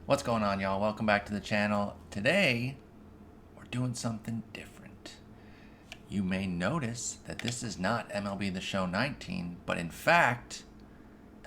What's going on, y'all? Welcome back to the channel. Today, we're doing something different. You may notice that this is not MLB The Show 19, but in fact,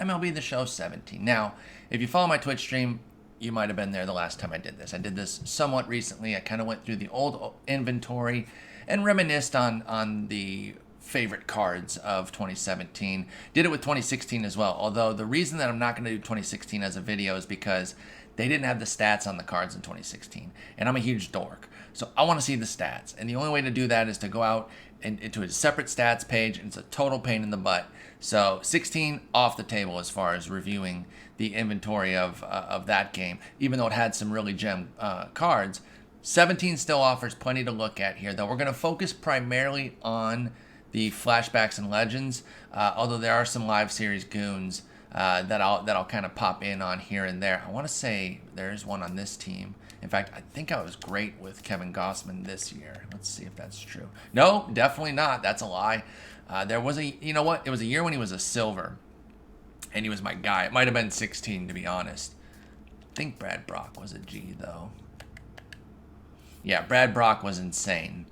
MLB The Show 17. Now, if you follow my Twitch stream, you might have been there the last time I did this. I did this somewhat recently. I kind of went through the old inventory and reminisced on the favorite cards of 2017. Did it with 2016 as well, although the reason that I'm not going to do 2016 as a video is because they didn't have the stats on the cards in 2016, and I'm a huge dork, so I want to see the stats, and the only way to do that is to go out and into a separate stats page, and it's a total pain in the butt. So 16 off the table as far as reviewing the inventory of that game, even though it had some really gem cards. 17 still offers plenty to look at here, though. We're going to focus primarily on the flashbacks and legends, although there are some live series goons that I'll kind of pop in on here and there. I want to say there's one on this team. In fact, I think I was great with Kevin Gossman this year. Let's see if that's true. No, definitely not. That's a lie. There was you know what? It was a year when he was a silver, and he was my guy. It might have been 16, to be honest. I think Brad Brock was a G, though. Yeah, Brad Brock was insane.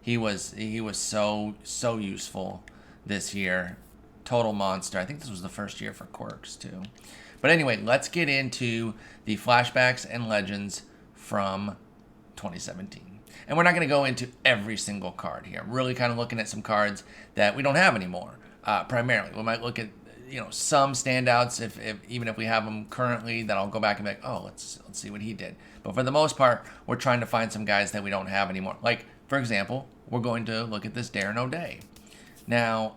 He was so useful this year. Total monster. I think this was the first year for quirks too. But anyway, let's get into the flashbacks and legends from 2017. And we're not going to go into every single card here. I'm really kind of looking at some cards that we don't have anymore. Primarily, we might look at some standouts if even if we have them currently, that I'll go back and be like, oh, let's see what he did. But for the most part, we're trying to find some guys that we don't have anymore. Like, for example, we're going to look at this Darren O'Day. Now,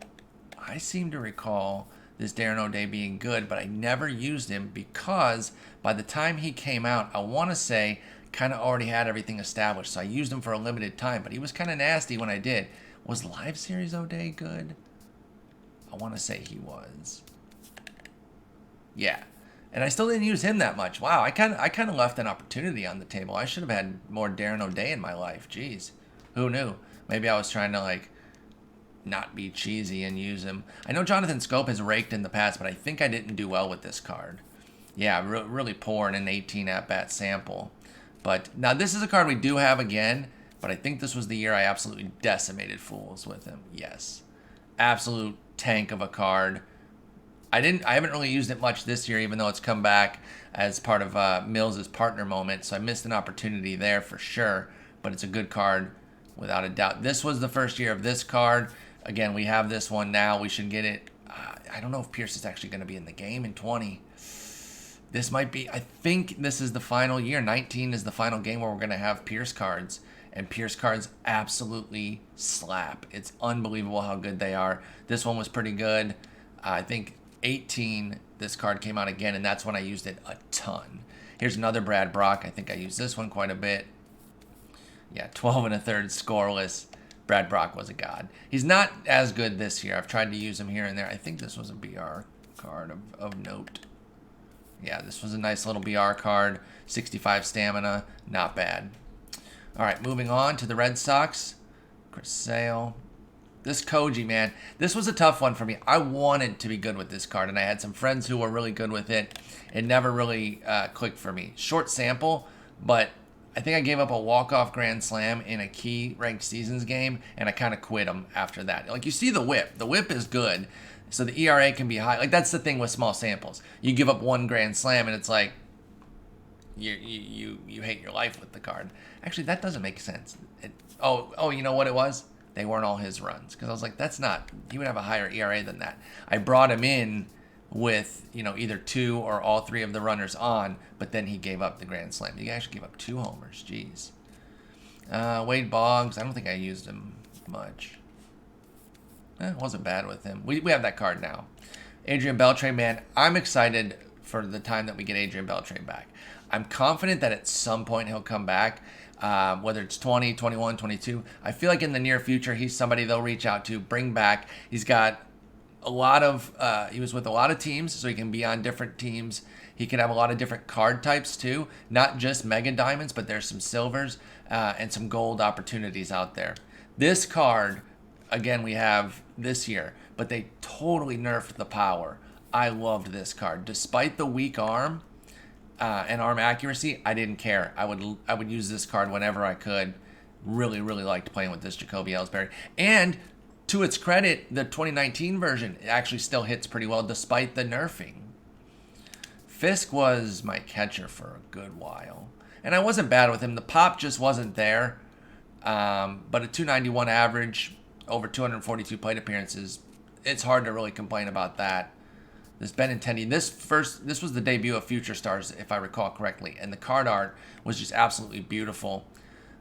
I seem to recall this Darren O'Day being good, but I never used him because by the time he came out, I want to say kind of already had everything established. So I used him for a limited time, but he was kind of nasty when I did. Was Live Series O'Day good? I want to say he was. Yeah. And I still didn't use him that much. Wow, I kind of left an opportunity on the table. I should have had more Darren O'Day in my life. Jeez. Who knew? Maybe I was trying to not be cheesy and use him. I know Jonathan Scope has raked in the past, but I think I didn't do well with this card. Yeah, really poor in an 18 at-bat sample. But now this is a card we do have again, but I think this was the year I absolutely decimated fools with him. Yes. Absolute tank of a card. I haven't really used it much this year, even though it's come back as part of Mills' partner moment, so I missed an opportunity there for sure, but it's a good card without a doubt. This was the first year of this card. Again, we have this one now. We should get it. I don't know if Pierce is actually going to be in the game in 20. This might be. I think this is the final year. 19 is the final game where we're going to have Pierce cards. And Pierce cards absolutely slap. It's unbelievable how good they are. This one was pretty good. I think 18, this card came out again, and that's when I used it a ton. Here's another Brad Brock. I think I used this one quite a bit. Yeah, 12 1/3 scoreless. Brad Brock was a god. He's not as good this year. I've tried to use him here and there. I think this was a BR card of note. Yeah, this was a nice little BR card. 65 stamina. Not bad. All right, moving on to the Red Sox. Chris Sale. This Koji, man. This was a tough one for me. I wanted to be good with this card, and I had some friends who were really good with it. It never really clicked for me. Short sample, but I think I gave up a walk-off grand slam in a key ranked seasons game, and I kind of quit him after that. Like, you see the whip. The whip is good, so the ERA can be high. Like, that's the thing with small samples. You give up one grand slam, and it's like you hate your life with the card. Actually, that doesn't make sense. You know what it was? They weren't all his runs, because I was like, that's not. He would have a higher ERA than that. I brought him in with either two or all three of the runners on, but then he gave up the grand slam. He actually gave up 2 homers. Jeez. Wade Boggs, I don't think I used him much. It wasn't bad with him. We have that card now. Adrian Beltre, man, I'm excited for the time that we get Adrian Beltre back. I'm confident that at some point he'll come back, whether it's 20, 21, 22. I feel like in the near future, he's somebody they'll reach out to, bring back. He's got a lot of he was with a lot of teams, so he can be on different teams. He can have a lot of different card types too, not just mega diamonds, but there's some silvers and some gold opportunities out there. This card, again, we have this year, but they totally nerfed the power. I loved this card. Despite the weak arm, and arm accuracy, I didn't care. I would use this card whenever I could. Really, really liked playing with this Jacoby Ellsbury. And to its credit, the 2019 version actually still hits pretty well despite the nerfing. Fisk was my catcher for a good while. And I wasn't bad with him. The pop just wasn't there. But a 291 average, over 242 plate appearances, it's hard to really complain about that. This Benintendi, this was the debut of Future Stars, if I recall correctly, and the card art was just absolutely beautiful.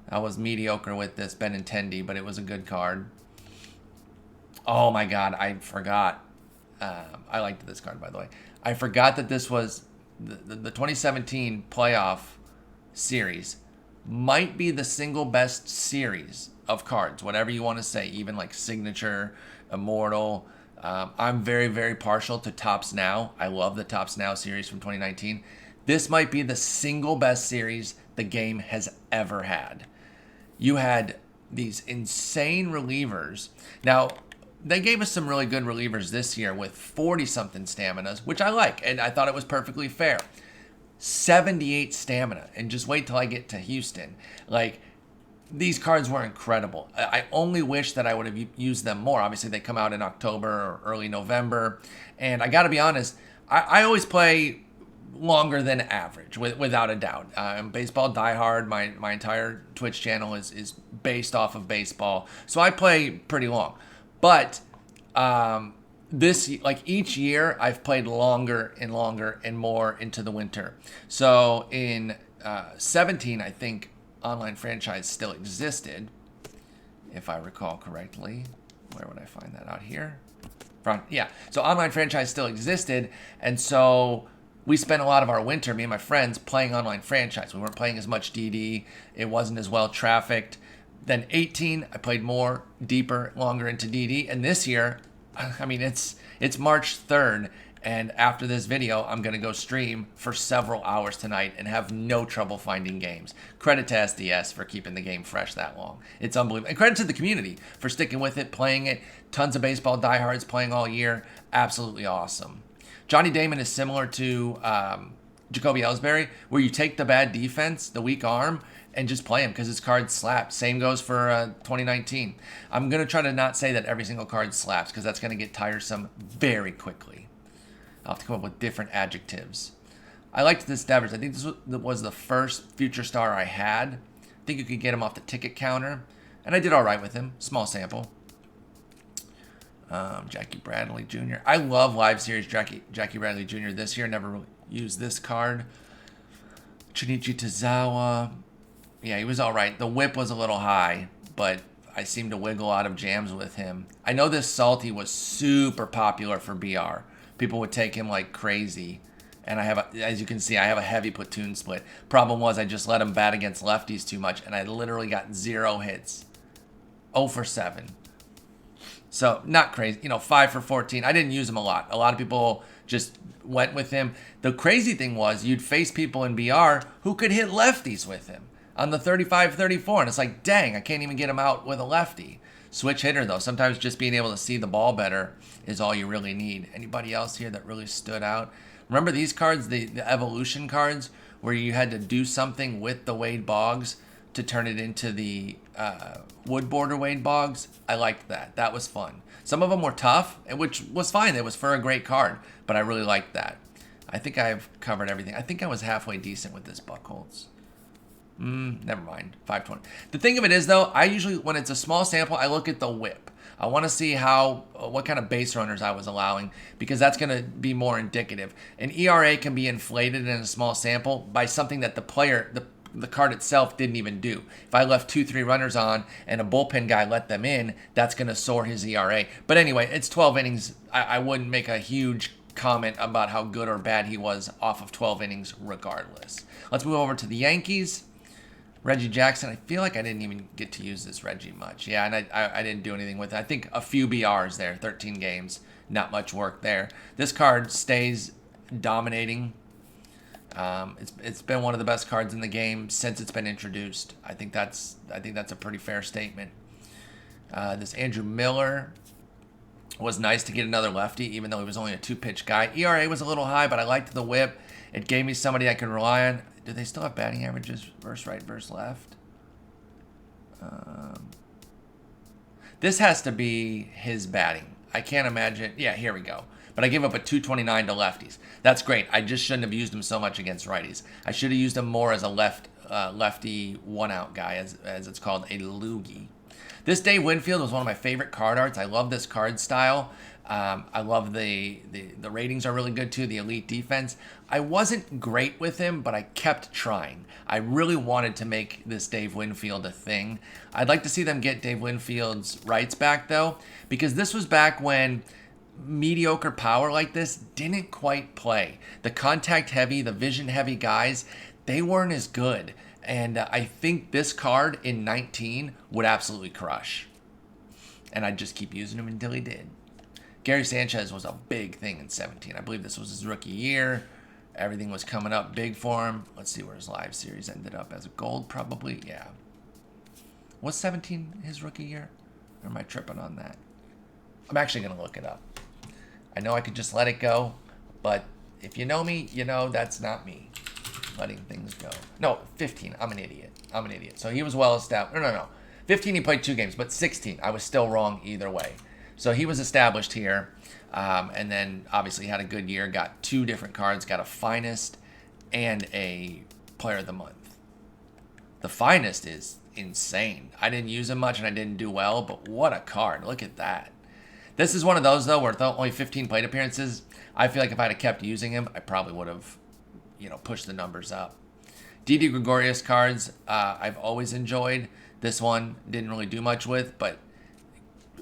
I was mediocre with this Benintendi, but it was a good card. Oh my God, I forgot. I liked this card, by the way. I forgot that this was the 2017 playoff series. Might be the single best series of cards, whatever you want to say, even like Signature, Immortal. I'm very, very partial to Topps Now. I love the Topps Now series from 2019. This might be the single best series the game has ever had. You had these insane relievers. Now, they gave us some really good relievers this year with 40-something staminas, which I like, and I thought it was perfectly fair. 78 stamina, and just wait till I get to Houston. Like, these cards were incredible. I only wish that I would have used them more. Obviously, they come out in October or early November, and I got to be honest, I always play longer than average, without a doubt. I'm baseball diehard. My entire Twitch channel is based off of baseball, so I play pretty long. But each year, I've played longer and longer and more into the winter. So in 17, I think Online Franchise still existed, if I recall correctly. Where would I find that out here? Yeah. So Online Franchise still existed, and so we spent a lot of our winter, me and my friends, playing Online Franchise. We weren't playing as much DD. It wasn't as well trafficked. Then 18, I played more, deeper, longer into DD. And this year, I mean, it's March 3rd. And after this video, I'm going to go stream for several hours tonight and have no trouble finding games. Credit to SDS for keeping the game fresh that long. It's unbelievable. And credit to the community for sticking with it, playing it. Tons of baseball diehards playing all year. Absolutely awesome. Johnny Damon is similar to Jacoby Ellsbury, where you take the bad defense, the weak arm, and just play him because his card slaps. Same goes for 2019. I'm going to try to not say that every single card slaps because that's going to get tiresome very quickly. I'll have to come up with different adjectives. I liked this Devers. I think this was the first Future Star I had. I think you could get him off the ticket counter. And I did all right with him. Small sample. Jackie Bradley Jr. I love Live Series Jackie Bradley Jr. this year. Never really used this card. Chinichi Tozawa. Yeah, he was all right. The whip was a little high, but I seemed to wiggle out of jams with him. I know this Salty was super popular for BR. People would take him like crazy. And I have, as you can see, I have a heavy platoon split. Problem was I just let him bat against lefties too much, and I literally got 0 hits. 0 for 7. So, not crazy. 5 for 14. I didn't use him a lot. A lot of people just went with him. The crazy thing was you'd face people in BR who could hit lefties with him on the 35-34. And it's like, dang, I can't even get him out with a lefty. Switch hitter, though. Sometimes just being able to see the ball better is all you really need. Anybody else here that really stood out? Remember these cards, the evolution cards, where you had to do something with the Wade Boggs to turn it into the wood border Wade Boggs? I liked that. That was fun. Some of them were tough, which was fine. It was for a great card, but I really liked that. I think I've covered everything. I think I was halfway decent with this Buchholz. Never mind. 520. The thing of it is, though, I usually, when it's a small sample, I look at the whip. I want to see what kind of base runners I was allowing, because that's going to be more indicative. An ERA can be inflated in a small sample by something that the player, the card itself didn't even do. If I left 2-3 runners on and a bullpen guy let them in, that's going to soar his ERA. But anyway, it's 12 innings. I wouldn't make a huge comment about how good or bad he was off of 12 innings regardless. Let's move over to the Yankees. Reggie Jackson, I feel like I didn't even get to use this Reggie much. Yeah, and I didn't do anything with it. I think a few BRs there, 13 games, not much work there. This card stays dominating. It's been one of the best cards in the game since it's been introduced. I think that's a pretty fair statement. This Andrew Miller was nice to get another lefty, even though he was only a 2-pitch guy. ERA was a little high, but I liked the whip. It gave me somebody I can rely on. Do they still have batting averages versus right versus left? This has to be his batting. I can't imagine. Yeah, here we go. But I gave up a 229 to lefties. That's great. I just shouldn't have used him so much against righties. I should have used him more as a lefty one-out guy, as it's called, a loogie. This Dave Winfield was one of my favorite card arts. I love this card style. I love the ratings are really good too, the elite defense. I wasn't great with him, but I kept trying. I really wanted to make this Dave Winfield a thing. I'd like to see them get Dave Winfield's rights back though, because this was back when mediocre power like this didn't quite play. The contact heavy, the vision heavy guys, they weren't as good. And I think this card in 19 would absolutely crush. And I'd just keep using him until he did. Gary Sanchez was a big thing in 17. I believe this was his rookie year. Everything was coming up big for him. Let's see where his live series ended up. As a gold, probably. Yeah. Was 17 his rookie year? Or am I tripping on that? I'm actually going to look it up. I know I could just let it go. But if you know me, you know that's not me. Letting things go. No, 15. I'm an idiot. So he was well established. No. 15 he played 2 games. But 16, I was still wrong either way. So he was established here, and then obviously had a good year, got 2 different cards, got a Finest and a Player of the Month. The Finest is insane. I didn't use him much and I didn't do well, but what a card. Look at that. This is one of those, though, where only 15 plate appearances, I feel like if I'd have kept using him, I probably would have, pushed the numbers up. Didi Gregorius cards, I've always enjoyed. This one didn't really do much with, but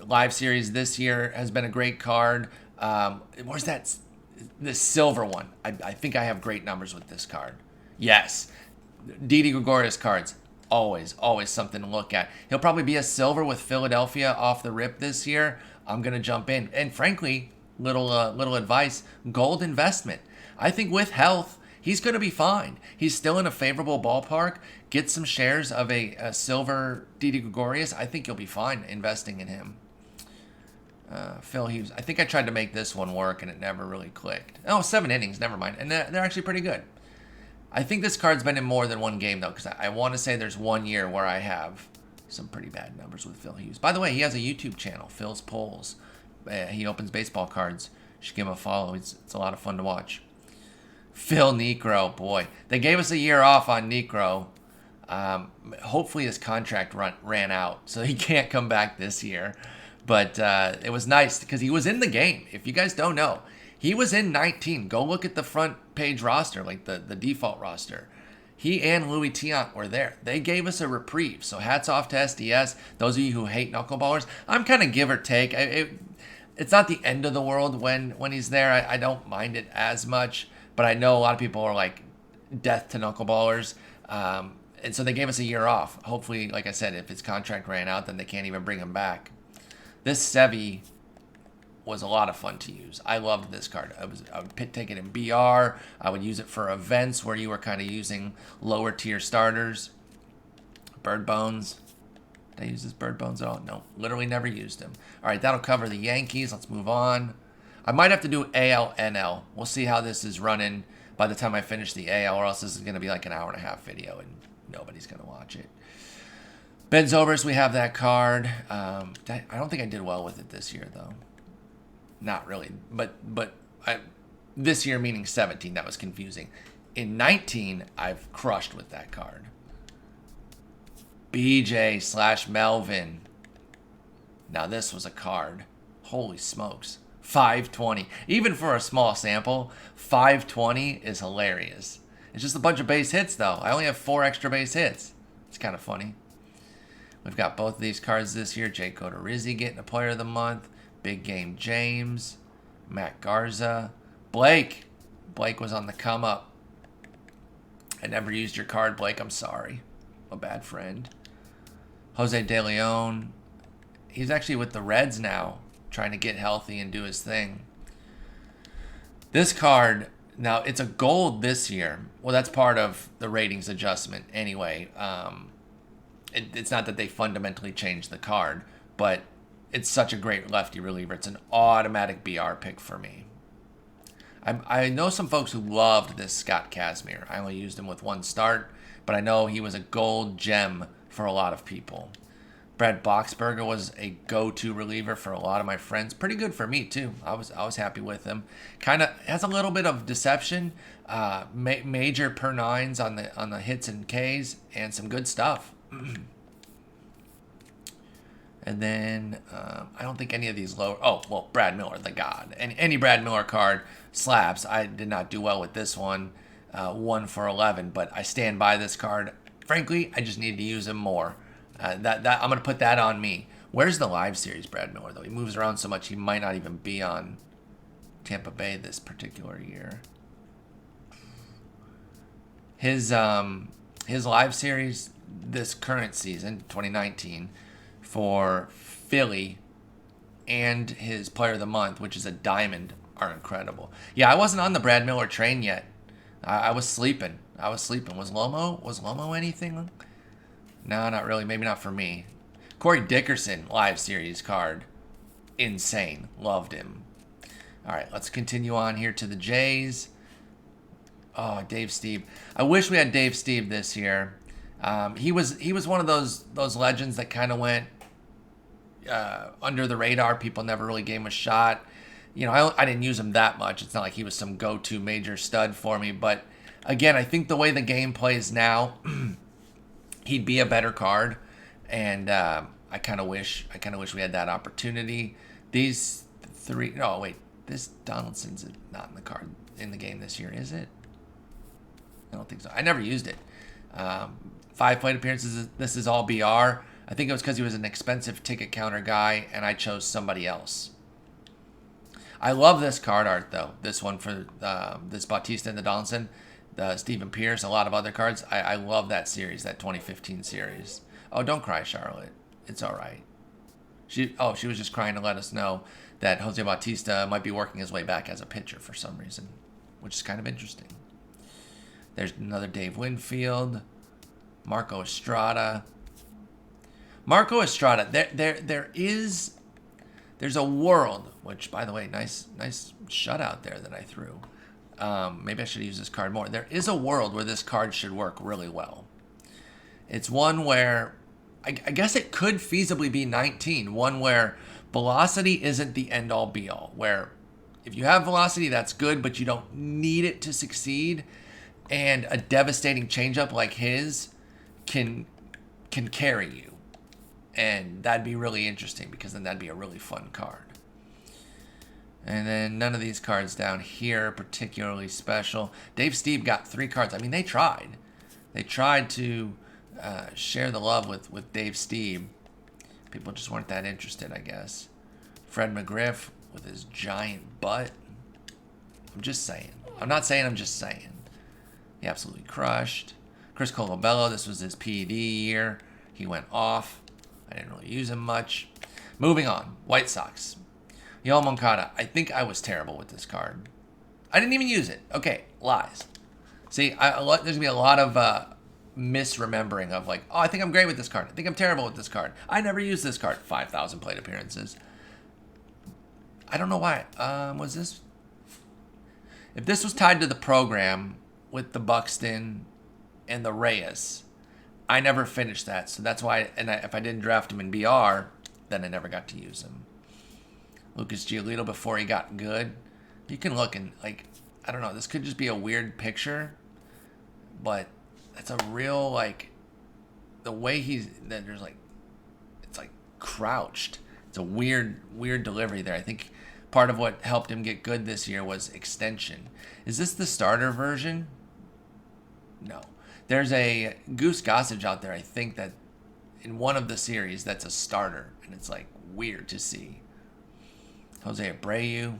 live series this year has been a great card. Where's that? The silver one. I think I have great numbers with this card. Yes. Didi Gregorius cards. Always something to look at. He'll probably be a silver with Philadelphia off the rip this year. I'm going to jump in. And frankly, little advice, gold investment. I think with health, he's going to be fine. He's still in a favorable ballpark. Get some shares of a silver Didi Gregorius. I think you'll be fine investing in him. Phil Hughes. I think I tried to make this one work and it never really clicked. Oh, 7 innings. Never mind. And they're actually pretty good. I think this card's been in more than one game, though, because I want to say there's 1 year where I have some pretty bad numbers with Phil Hughes. By the way, he has a YouTube channel, Phil's Polls. He opens baseball cards. You should give him a follow. It's a lot of fun to watch. Phil Necro, boy. They gave us a year off on Necro. Hopefully his contract ran out, so he can't come back this year. But it was nice because he was in the game. If you guys don't know, he was in 19. Go look at the front page roster, like the default roster. He and Louis Tiant were there. They gave us a reprieve. So hats off to SDS. Those of you who hate knuckleballers, I'm kind of give or take. It's not the end of the world when he's there. I don't mind it as much. But I know a lot of people are like death to knuckleballers. And so they gave us a year off. Hopefully, like I said, if his contract ran out, then they can't even bring him back. This Sevy was a lot of fun to use. I loved this card. I would take it in BR. I would use it for events where you were kind of using lower tier starters. Bird Bones. Did I use this Bird Bones at all? No, literally never used him. All right, that'll cover the Yankees. Let's move on. I might have to do AL, NL. We'll see how this is running by the time I finish the AL, or else this is going to be like an hour-and-a-half video, and nobody's going to watch it. Ben Zobrist, we have that card. I don't think I did well with it this year, though. Not really. But this year, meaning 17, that was confusing. In 19, I've crushed with that card. BJ/Melvin. Now, this was a card. Holy smokes. 520. Even for a small sample, 520 is hilarious. It's just a bunch of base hits, though. I only have 4 extra base hits. It's kind of funny. We've got both of these cards this year. Jake Odorizzi getting a Player of the Month. Big Game James. Matt Garza. Blake. Blake was on the come up. I never used your card, Blake. I'm sorry. I'm a bad friend. Jose De Leon. He's actually with the Reds now, trying to get healthy and do his thing. This card, now it's a gold this year. Well, that's part of the ratings adjustment anyway. It's not that they fundamentally changed the card, but it's such a great lefty reliever. It's an automatic BR pick for me. I know some folks who loved this Scott Kazmir. I only used him with one start, but I know he was a gold gem for a lot of people. Brad Boxberger was a go-to reliever for a lot of my friends. Pretty good for me too. I was happy with him. Kind of has a little bit of deception, major per nines on the hits and Ks, and some good stuff. And then I don't think any of these lower. Oh well, Brad Miller, the God, and any Brad Miller card slaps. I did not do well with this one, 1 for 11, but I stand by this card. Frankly, I just need to use him more. That I'm gonna put that on me. Where's the live series Brad Miller though? He moves around so much he might not even be on Tampa Bay this particular year. His live series this current season, 2019, for Philly, and his Player of the Month, which is a diamond, are incredible. Yeah, I wasn't on the Brad Miller train yet. I was sleeping. Was Lomo anything? No, not really. Maybe not for me. Corey Dickerson, live series card. Insane. Loved him. All right, let's continue on here to the Jays. Oh, Dave Stieb. I wish we had Dave Stieb this year. He was one of those legends that kind of went under the radar. People never really gave him a shot. You know, I didn't use him that much. It's not like he was some go-to major stud for me. But again, I think the way the game plays now, he'd be a better card, and I kind of wish we had that opportunity. These three. Oh wait, this Donaldson's not in the game this year, is it? I don't think so. I never used it. 5 plate appearances. This is all BR. I think it was because he was an expensive ticket counter guy, and I chose somebody else. I love this card art though. This one for this Bautista and the Donaldson. The Stephen Pierce, a lot of other cards. I love that series, that 2015 series. Oh, don't cry, Charlotte. It's all right. She was just crying to let us know that Jose Bautista might be working his way back as a pitcher for some reason, which is kind of interesting. There's another Dave Winfield, Marco Estrada. There's a world, which by the way, nice shutout there that I threw. Maybe I should use this card more. There is a world where this card should work really well. It's one where I guess it could feasibly be 19. One where velocity isn't the end-all be-all. Where if you have velocity, that's good, but you don't need it to succeed. And a devastating changeup like his can carry you. And that'd be really interesting because then that'd be a really fun card. And then none of these cards down here are particularly special. Dave Stieb got 3 cards. I mean, they tried. They tried to share the love with Dave Stieb. People just weren't that interested, I guess. Fred McGriff with his giant butt. I'm just saying. I'm not saying, I'm just saying. He absolutely crushed. Chris Colabello, this was his PED year. He went off. I didn't really use him much. Moving on. White Sox. Yoel Moncada. I think I was terrible with this card. I didn't even use it. Okay, lies. See, there's going to be a lot of misremembering of like, oh, I think I'm great with this card. I think I'm terrible with this card. I never used this card. 5,000 plate appearances. I don't know why. Was this... If this was tied to the program with the Buxton and the Reyes, I never finished that. So that's why, if I didn't draft him in BR, then I never got to use him. Lucas Giolito before he got good. You can look and, like, I don't know, this could just be a weird picture, but that's a real, like, the way there's like, it's like crouched. It's a weird delivery there. I think part of what helped him get good this year was extension. Is this the starter version? No. There's a Goose Gossage out there, I think, that in one of the series that's a starter, and it's like weird to see. Jose Abreu.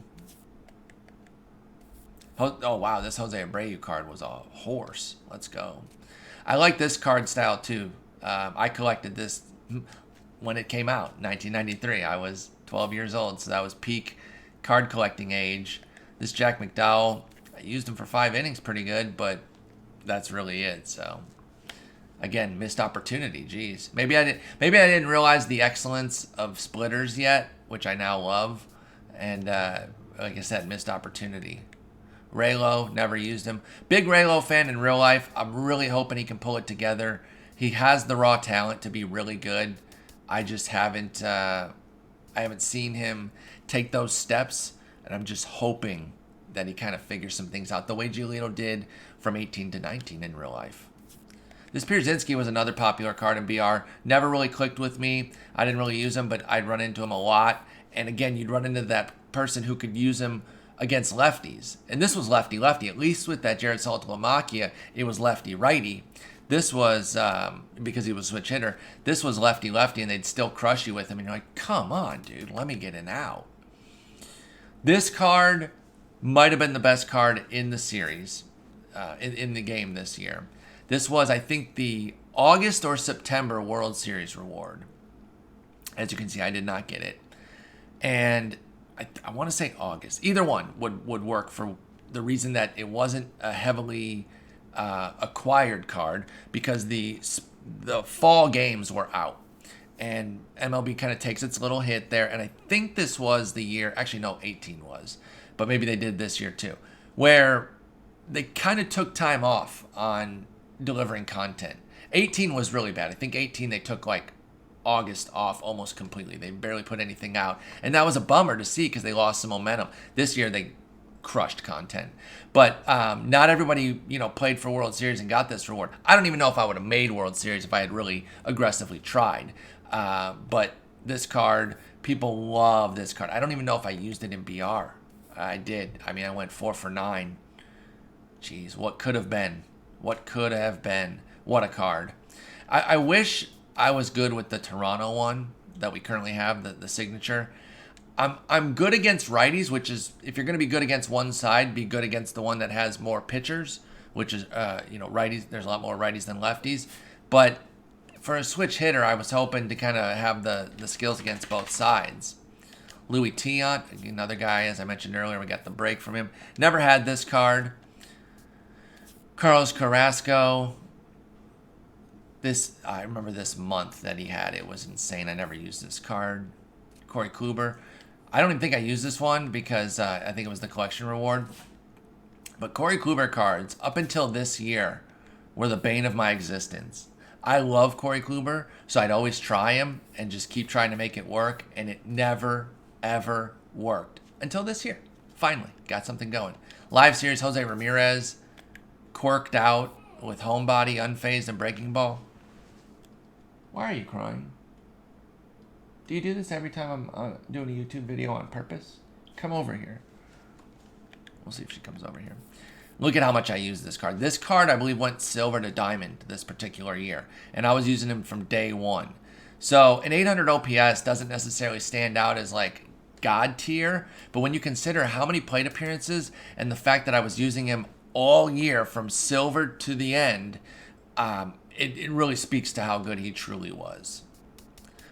Oh, wow, this Jose Abreu card was a horse. Let's go. I like this card style, too. I collected this when it came out, 1993. I was 12 years old, so that was peak card collecting age. This Jack McDowell, I used him for 5 innings pretty good, but that's really it. So, again, missed opportunity. Jeez. Maybe I didn't realize the excellence of splitters yet, which I now love. And like I said, missed opportunity. Raylo, never used him. Big Raylo fan in real life. I'm really hoping he can pull it together. He has the raw talent to be really good. I just haven't I haven't seen him take those steps, and I'm just hoping that he kind of figures some things out the way Giolito did from 18 to 19 in real life. This Pierzynski was another popular card in BR. Never really clicked with me. I didn't really use him, but I'd run into him a lot. And again, you'd run into that person who could use him against lefties. And this was lefty-lefty. At least with that Jared Saltalamacchia, it was lefty-righty. This was, because he was a switch hitter, this was lefty-lefty, and they'd still crush you with him. And you're like, come on, dude, let me get an out. This card might have been the best card in the series, in the game this year. This was, I think, the August or September World Series reward. As you can see, I did not get it. And I want to say August. Either one would work for the reason that it wasn't a heavily acquired card because the fall games were out. And MLB kind of takes its little hit there. And I think this was the year, actually no, 18 was. But maybe they did this year too. Where they kind of took time off on delivering content. 18 was really bad. I think 18 they took like August off almost completely. They barely put anything out. And that was a bummer to see because they lost some momentum. This year they crushed content. But not everybody, played for World Series and got this reward. I don't even know if I would have made World Series if I had really aggressively tried. But this card, people love this card. I don't even know if I used it in BR. I did. I mean, I went 4 for 9. Jeez, what could have been? What could have been? What a card. I wish I was good with the Toronto one that we currently have, the signature. I'm good against righties, which is, if you're going to be good against one side, be good against the one that has more pitchers, which is, righties. There's a lot more righties than lefties. But for a switch hitter, I was hoping to kind of have the skills against both sides. Louis Tiant, another guy, as I mentioned earlier, we got the break from him. Never had this card. Carlos Carrasco. I remember this month that he had. It was insane. I never used this card. Corey Kluber. I don't even think I used this one because I think it was the collection reward. But Corey Kluber cards, up until this year, were the bane of my existence. I love Corey Kluber, so I'd always try him and just keep trying to make it work, and it never, ever worked. Until this year. Finally, got something going. Live series, Jose Ramirez, quirked out with homebody, unfazed, and breaking ball. Why are you crying? Do you do this every time I'm doing a YouTube video on purpose? Come over here. We'll see if she comes over here. Look at how much I use this card. This card, I believe, went silver to diamond this particular year. And I was using him from day one. So an 800 OPS doesn't necessarily stand out as like God tier. But when you consider how many plate appearances and the fact that I was using him all year from silver to the end, it really speaks to how good he truly was.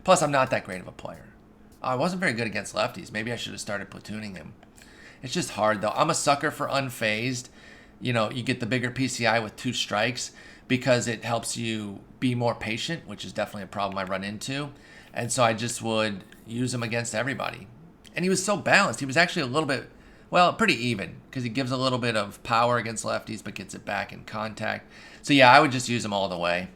Plus, I'm not that great of a player. I wasn't very good against lefties. Maybe I should have started platooning him. It's just hard, though. I'm a sucker for unfazed. You get the bigger PCI with 2 strikes because it helps you be more patient, which is definitely a problem I run into. And so I just would use him against everybody. And he was so balanced. He was actually a little bit, pretty even because he gives a little bit of power against lefties but gets it back in contact. So, yeah, I would just use him all the way.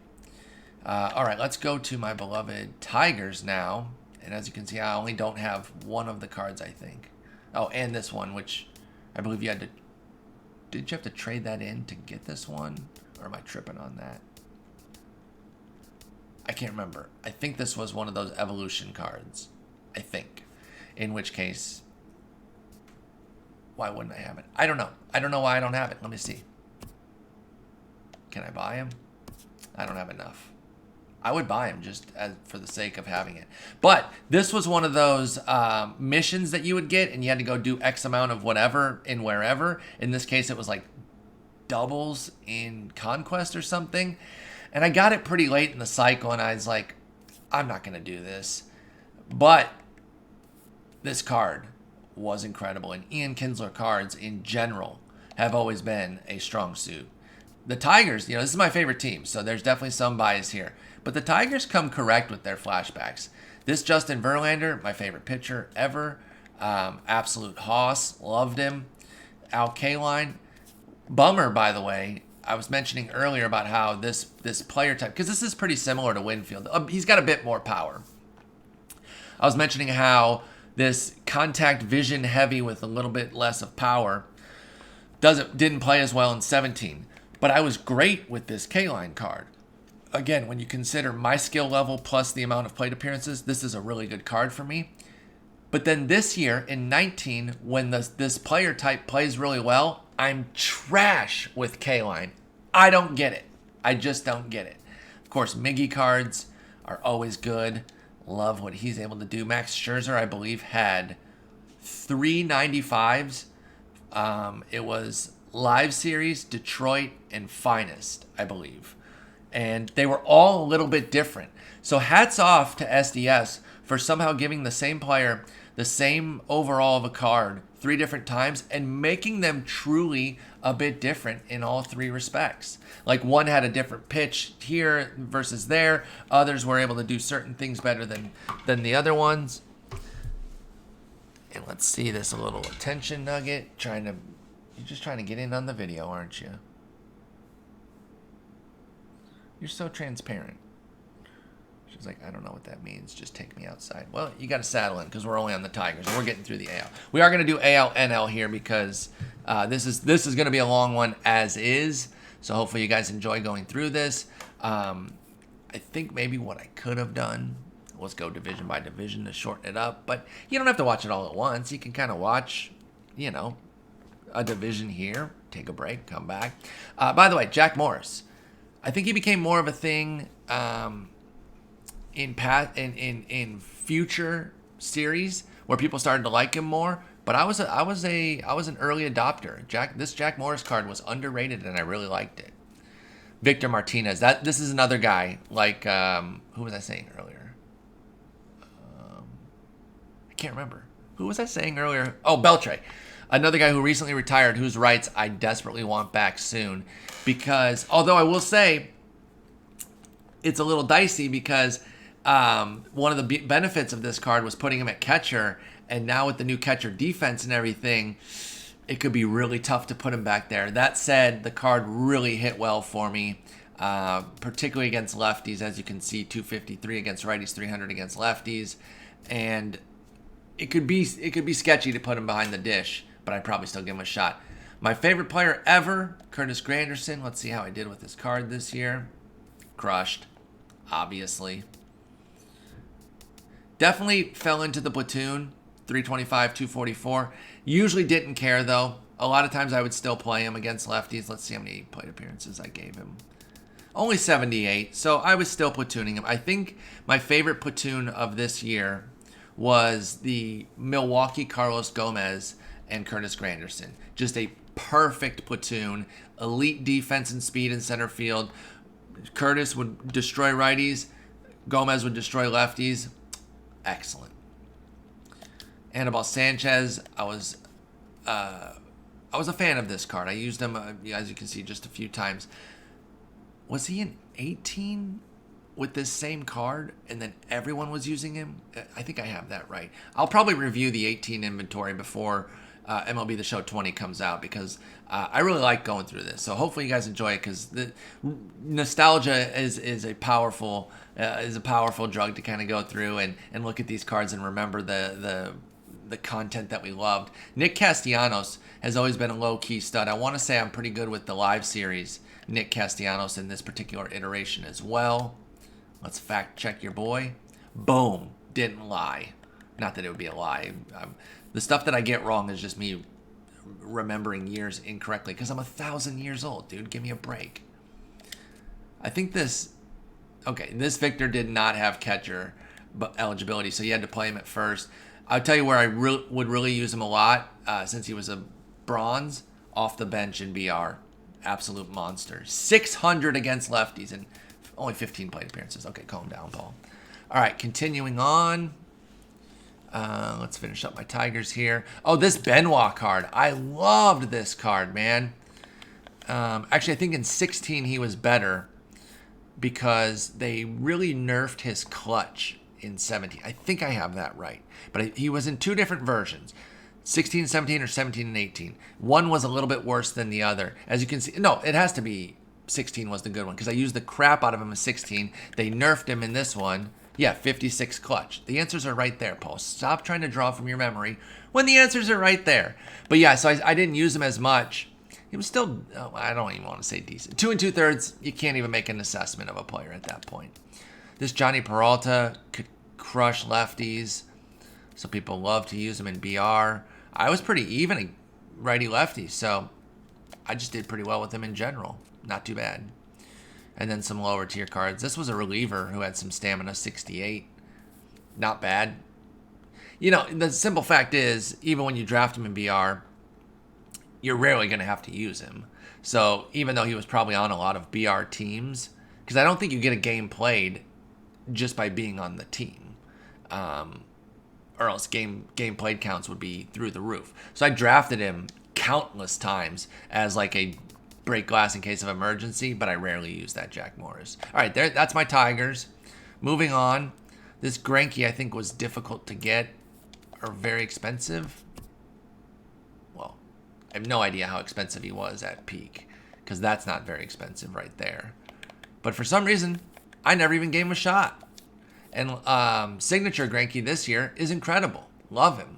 All right, let's go to my beloved Tigers now. And as you can see, I only don't have one of the cards, I think. Oh, and this one, which I believe you had to... Did you have to trade that in to get this one? Or am I tripping on that? I can't remember. I think this was one of those evolution cards. I think. In which case... Why wouldn't I have it? I don't know. I don't know why I don't have it. Let me see. Can I buy him? I don't have enough. I would buy him just for the sake of having it. But this was one of those missions that you would get, and you had to go do X amount of whatever in wherever. In this case, it was like doubles in Conquest or something. And I got it pretty late in the cycle, and I was like, I'm not going to do this. But this card was incredible. And Ian Kinsler cards in general have always been a strong suit. The Tigers, this is my favorite team, so there's definitely some bias here. But the Tigers come correct with their flashbacks. This Justin Verlander, my favorite pitcher ever. Absolute hoss. Loved him. Al Kaline. Bummer, by the way. I was mentioning earlier about how this player type, because this is pretty similar to Winfield. He's got a bit more power. I was mentioning how this contact vision heavy with a little bit less of power didn't play as well in 17. But I was great with this K-Line card. Again, when you consider my skill level plus the amount of plate appearances, this is a really good card for me. But then this year in 19, when this player type plays really well, I'm trash with K-Line. I don't get it. I just don't get it. Of course, Miggy cards are always good. Love what he's able to do. Max Scherzer, I believe, had 3 95s. It was Live Series, Detroit, and Finest, I believe. And they were all a little bit different. So hats off to SDS for somehow giving the same player the same overall of a card 3 different times and making them truly a bit different in all 3 respects. Like one had a different pitch here versus there. Others were able to do certain things better than the other ones. And let's see this a little attention nugget. You're just trying to get in on the video, aren't you? You're so transparent. She's like, I don't know what that means. Just take me outside. Well, you got to saddle in because we're only on the Tigers and we're getting through the AL. We are going to do AL NL here because this is going to be a long one as is. So hopefully you guys enjoy going through this. I think maybe what I could have done was go division by division to shorten it up. But you don't have to watch it all at once. You can kind of watch, a division here, take a break, come back. By the way, Jack Morris. I think he became more of a thing in future series where people started to like him more. But I was an early adopter. This Jack Morris card was underrated and I really liked it. Victor Martinez. This is another guy like who was I saying earlier? I can't remember. Who was I saying earlier? Oh, Beltre. Another guy who recently retired, whose rights I desperately want back soon. Because, although I will say, it's a little dicey because one of the benefits of this card was putting him at catcher. And now with the new catcher defense and everything, it could be really tough to put him back there. That said, the card really hit well for me, particularly against lefties. As you can see, 253 against righties, 300 against lefties. And it could be sketchy to put him behind the dish, but I'd probably still give him a shot. My favorite player ever, Curtis Granderson. Let's see how I did with this card this year. Crushed, obviously. Definitely fell into the platoon, 325, 244. Usually didn't care, though. A lot of times I would still play him against lefties. Let's see how many plate appearances I gave him. Only 78, so I was still platooning him. I think my favorite platoon of this year was the Milwaukee Carlos Gomez and Curtis Granderson. Just a perfect platoon. Elite defense and speed in center field. Curtis would destroy righties. Gomez would destroy lefties. Excellent. Anibal Sanchez, I was a fan of this card. I used him, as you can see, just a few times. Was he in 18 with this same card, and then everyone was using him? I think I have that right. I'll probably review the 18 inventory before MLB The Show 20 comes out because I really like going through this. So hopefully you guys enjoy it because the nostalgia is a powerful drug to kind of go through and look at these cards and remember the content that we loved. Nick Castellanos has always been a low-key stud. I want to say I'm pretty good with the live series Nick Castellanos in this particular iteration as well. Let's fact check your boy. Boom. Didn't lie. Not that it would be a lie. The stuff that I get wrong is just me remembering years incorrectly because I'm 1,000 years old, dude. Give me a break. I think this Victor did not have catcher eligibility, so you had to play him at first. I'll tell you where I would really use him a lot since he was a bronze, off the bench in BR. Absolute monster. 600 against lefties and only 15 plate appearances. Okay, calm down, Paul. All right, continuing on. Let's finish up my Tigers here. Oh, this Benoit card. I loved this card, man. Actually, I think in 16 he was better because they really nerfed his clutch in 17. I think I have that right. But he was in 2 different versions. 16, 17, or 17 and 18. One was a little bit worse than the other. As you can see, no, it has to be 16 was the good one because I used the crap out of him in 16. They nerfed him in this one. Yeah, 56 clutch. The answers are right there, Paul. Stop trying to draw from your memory when the answers are right there. But yeah, so I didn't use him as much. He was still, I don't even want to say decent. 2 2/3, you can't even make an assessment of a player at that point. This Johnny Peralta could crush lefties, so people love to use him in BR. I was pretty even righty-lefty, so I just did pretty well with him in general. Not too bad. And then some lower tier cards. This was a reliever who had some stamina, 68. Not bad. You know, the simple fact is, even when you draft him in BR, you're rarely going to have to use him. So even though he was probably on a lot of BR teams, because I don't think you get a game played just by being on the team. Or else game played counts would be through the roof. So I drafted him countless times as like a break glass in case of emergency, but I rarely use that Jack Morris. All right, that's my Tigers. Moving on, this Greinke I think was difficult to get or very expensive. Well, I have no idea how expensive he was at peak because that's not very expensive right there. But for some reason, I never even gave him a shot. And signature Greinke this year is incredible. Love him.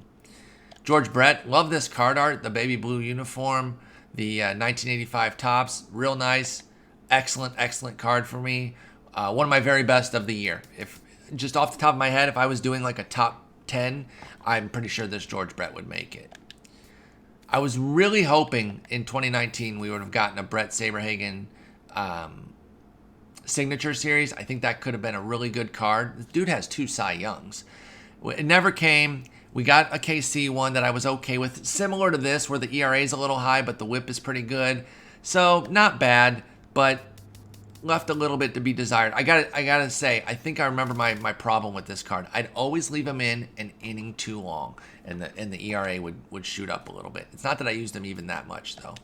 George Brett, love this card art, the baby blue uniform. The 1985 tops, real nice, excellent card for me. One of my very best of the year. If just off the top of my head, if I was doing like a top 10, I'm pretty sure this George Brett would make it. I was really hoping in 2019 we would have gotten a Brett Saberhagen signature series. I think that could have been a really good card. This dude has 2 Cy Youngs. It never came. We got a KC one that I was okay with, similar to this, where the ERA is a little high, but the whip is pretty good. So not bad, but left a little bit to be desired. I gotta say, I think I remember my problem with this card. I'd always leave him in an inning too long, and the ERA would shoot up a little bit. It's not that I used him even that much though.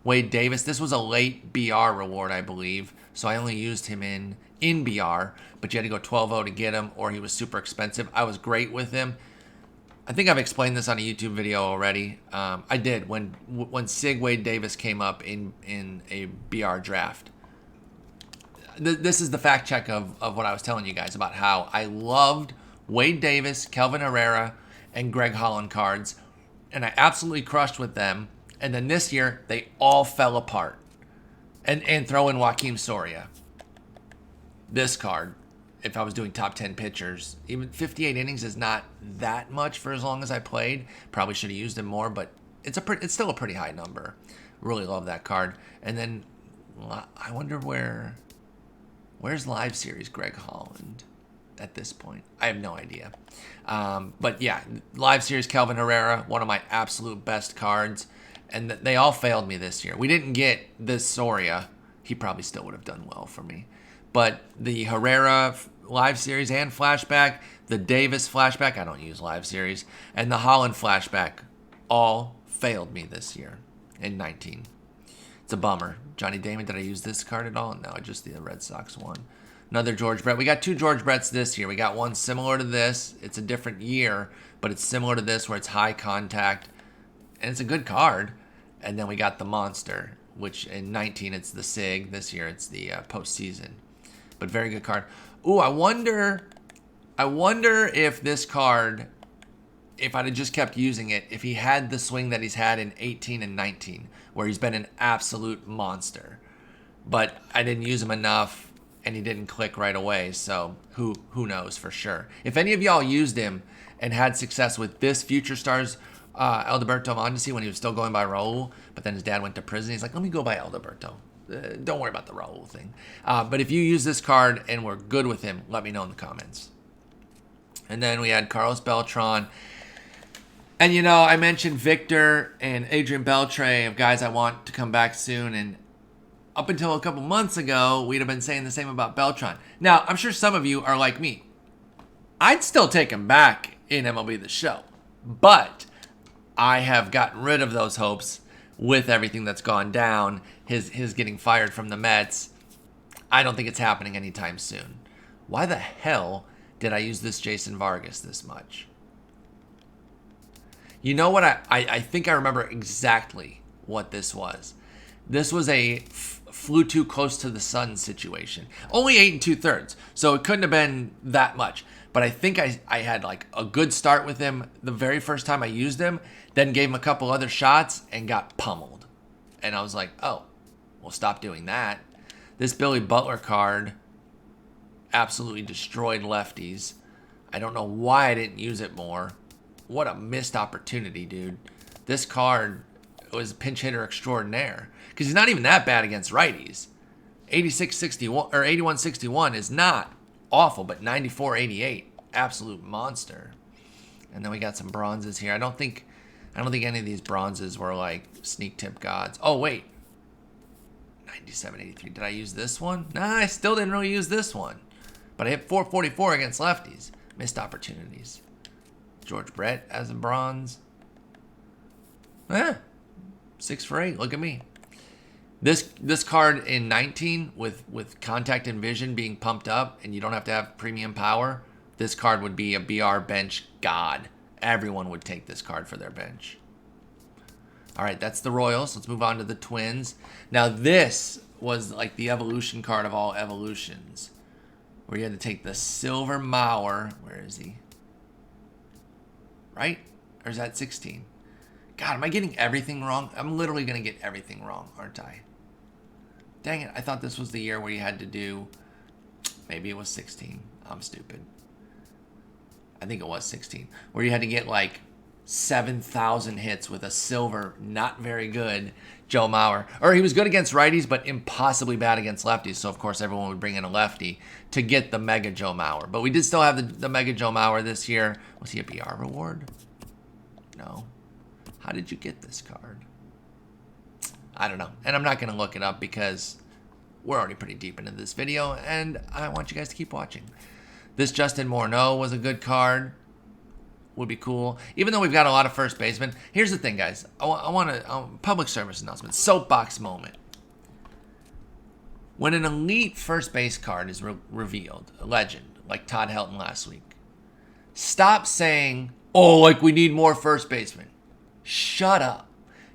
Wade Davis, this was a late BR reward, I believe, so I only used him in BR, but you had to go 12-0 to get him, or he was super expensive. I was great with him. I think I've explained this on a YouTube video already. I did when Sig Wade Davis came up in a BR draft. This is the fact check of what I was telling you guys about how I loved Wade Davis, Kelvin Herrera, and Greg Holland cards, and I absolutely crushed with them. And then this year, they all fell apart. And throw in Joakim Soria. This card, if I was doing top 10 pitchers, even 58 innings is not that much for as long as I played. Probably should have used him more, but it's still a pretty high number. Really love that card. And then I wonder where's Live Series Greg Holland at this point? I have no idea. But yeah, Live Series Kelvin Herrera, one of my absolute best cards. And they all failed me this year. We didn't get this Soria. He probably still would have done well for me. But the Herrera Live Series and Flashback, the Davis Flashback, I don't use Live Series, and the Holland Flashback all failed me this year in 19. It's a bummer. Johnny Damon, did I use this card at all? No, just the Red Sox one. Another George Brett. We got 2 George Bretts this year. We got one similar to this. It's a different year, but it's similar to this where it's high contact. And it's a good card. And then we got the Monster, which in 19 it's the Sig. This year it's the postseason. But very good card. Ooh, I wonder if this card, if I'd have just kept using it, if he had the swing that he's had in 18 and 19, where he's been an absolute monster. But I didn't use him enough, and he didn't click right away. So who knows for sure. If any of y'all used him and had success with this Future Stars Alberto Mondesi when he was still going by Raul, but then his dad went to prison. He's like, let me go by Alberto. Don't worry about the Raul thing. But if you use this card and we're good with him, let me know in the comments. And then we had Carlos Beltran. And, you know, I mentioned Victor and Adrian Beltre of guys I want to come back soon. And up until a couple months ago, we'd have been saying the same about Beltran. Now, I'm sure some of you are like me. I'd still take him back in MLB The Show. But I have gotten rid of those hopes with everything that's gone down. His getting fired from the Mets. I don't think it's happening anytime soon. Why the hell did I use this Jason Vargas this much? You know what? I think I remember exactly what this was. This was a flew too close to the sun situation. Only 8 2/3, so it couldn't have been that much. But I think I had like a good start with him the very first time I used him, then gave him a couple other shots and got pummeled. And I was like, oh, well, stop doing that. This Billy Butler card absolutely destroyed lefties. I don't know why I didn't use it more. What a missed opportunity, dude. This card was pinch hitter extraordinaire because he's not even that bad against righties. 86-61 or 81-61 is not awful, but 94-88, absolute monster. And then we got some bronzes here. I don't think any of these bronzes were like sneak tip gods. Oh wait, 97-83. Did I use this one? Nah, I still didn't really use this one. But I hit 444 against lefties. Missed opportunities. George Brett as a bronze. 6 for 8. Look at me. This card in 19 with contact and vision being pumped up, and you don't have to have premium power. This card would be a BR bench god. Everyone would take this card for their bench. All right, that's the Royals. Let's move on to the Twins. Now this was like the evolution card of all evolutions, where you had to take the Silver Mauer. Where is he? Right? Or is that 16? God, am I getting everything wrong? I'm literally going to get everything wrong, aren't I? Dang it. I thought this was the year where you had to do... Maybe it was 16. I'm stupid. I think it was 16. Where you had to get like 7,000 hits with a silver, not very good Joe Mauer. Or he was good against righties, but impossibly bad against lefties. So, of course, everyone would bring in a lefty to get the Mega Joe Mauer. But we did still have the Mega Joe Mauer this year. Was he a BR reward? No. How did you get this card? I don't know. And I'm not going to look it up because we're already pretty deep into this video, and I want you guys to keep watching. This Justin Morneau was a good card. Would be cool. Even though we've got a lot of first basemen. Here's the thing, guys. I want a public service announcement. Soapbox moment. When an elite first base card is revealed, a legend, like Todd Helton last week, stop saying, oh, like we need more first basemen. Shut up.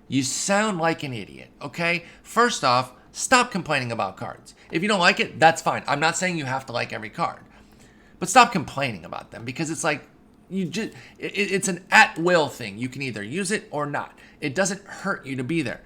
You sound like an idiot, okay? First off, stop complaining about cards. If you don't like it, that's fine. I'm not saying you have to like every card. But stop complaining about them because it's like, it's an at-will thing. You can either use it or not. It doesn't hurt you to be there.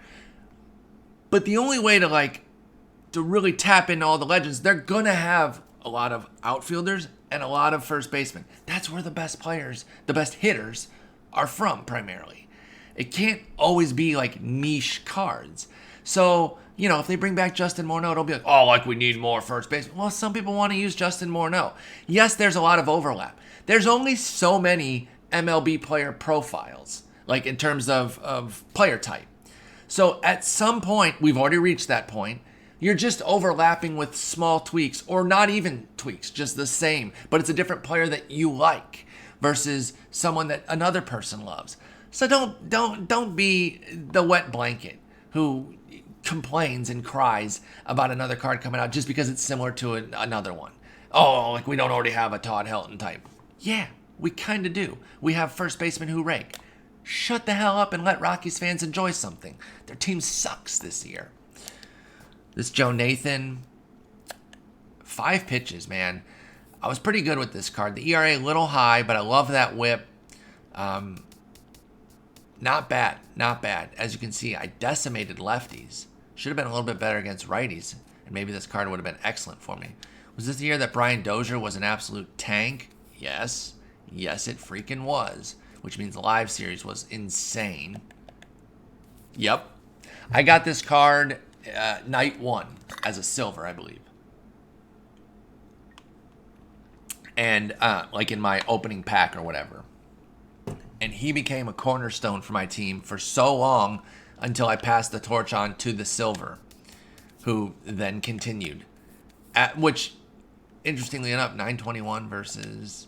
But the only way to really tap into all the legends, they're going to have a lot of outfielders and a lot of first basemen. That's where the best players, the best hitters are from primarily. It can't always be like niche cards. So, if they bring back Justin Morneau, it'll be like, oh, like we need more first basemen. Well, some people want to use Justin Morneau. Yes, there's a lot of overlap. There's only so many MLB player profiles, like in terms of player type. So at some point, we've already reached that point, you're just overlapping with small tweaks or not even tweaks, just the same, but it's a different player that you like versus someone that another person loves. So don't be the wet blanket who complains and cries about another card coming out just because it's similar to another one. Oh, like we don't already have a Todd Helton type. Yeah, we kind of do. We have first basemen who rake. Shut the hell up and let Rockies fans enjoy something. Their team sucks this year. This Joe Nathan, 5 pitches, man. I was pretty good with this card. The ERA a little high, but I love that whip. Not bad, not bad. As you can see, I decimated lefties. Should have been a little bit better against righties, and maybe this card would have been excellent for me. Was this the year that Brian Dozier was an absolute tank? Yes. Yes, it freaking was, which means the live series was insane. Yep. I got this card night 1 as a silver, I believe. And like in my opening pack or whatever. And he became a cornerstone for my team for so long until I passed the torch on to the silver, who then continued. Which, interestingly enough, 921 versus,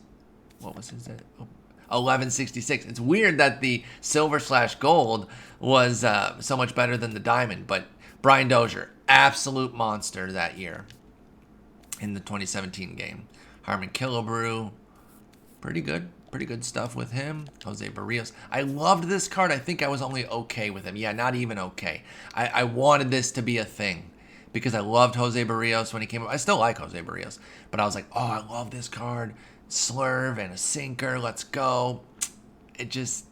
what was his? 1166. It's weird that the silver/gold was so much better than the diamond, but Brian Dozier, absolute monster that year in the 2017 game. Harmon Killebrew, pretty good. Pretty good stuff with him. Jose Barrios. I loved this card. I think I was only okay with him. Yeah, not even okay. I wanted this to be a thing because I loved Jose Barrios when he came up. I still like Jose Barrios, but I was like, oh, I love this card. Slurve and a sinker. Let's go. I just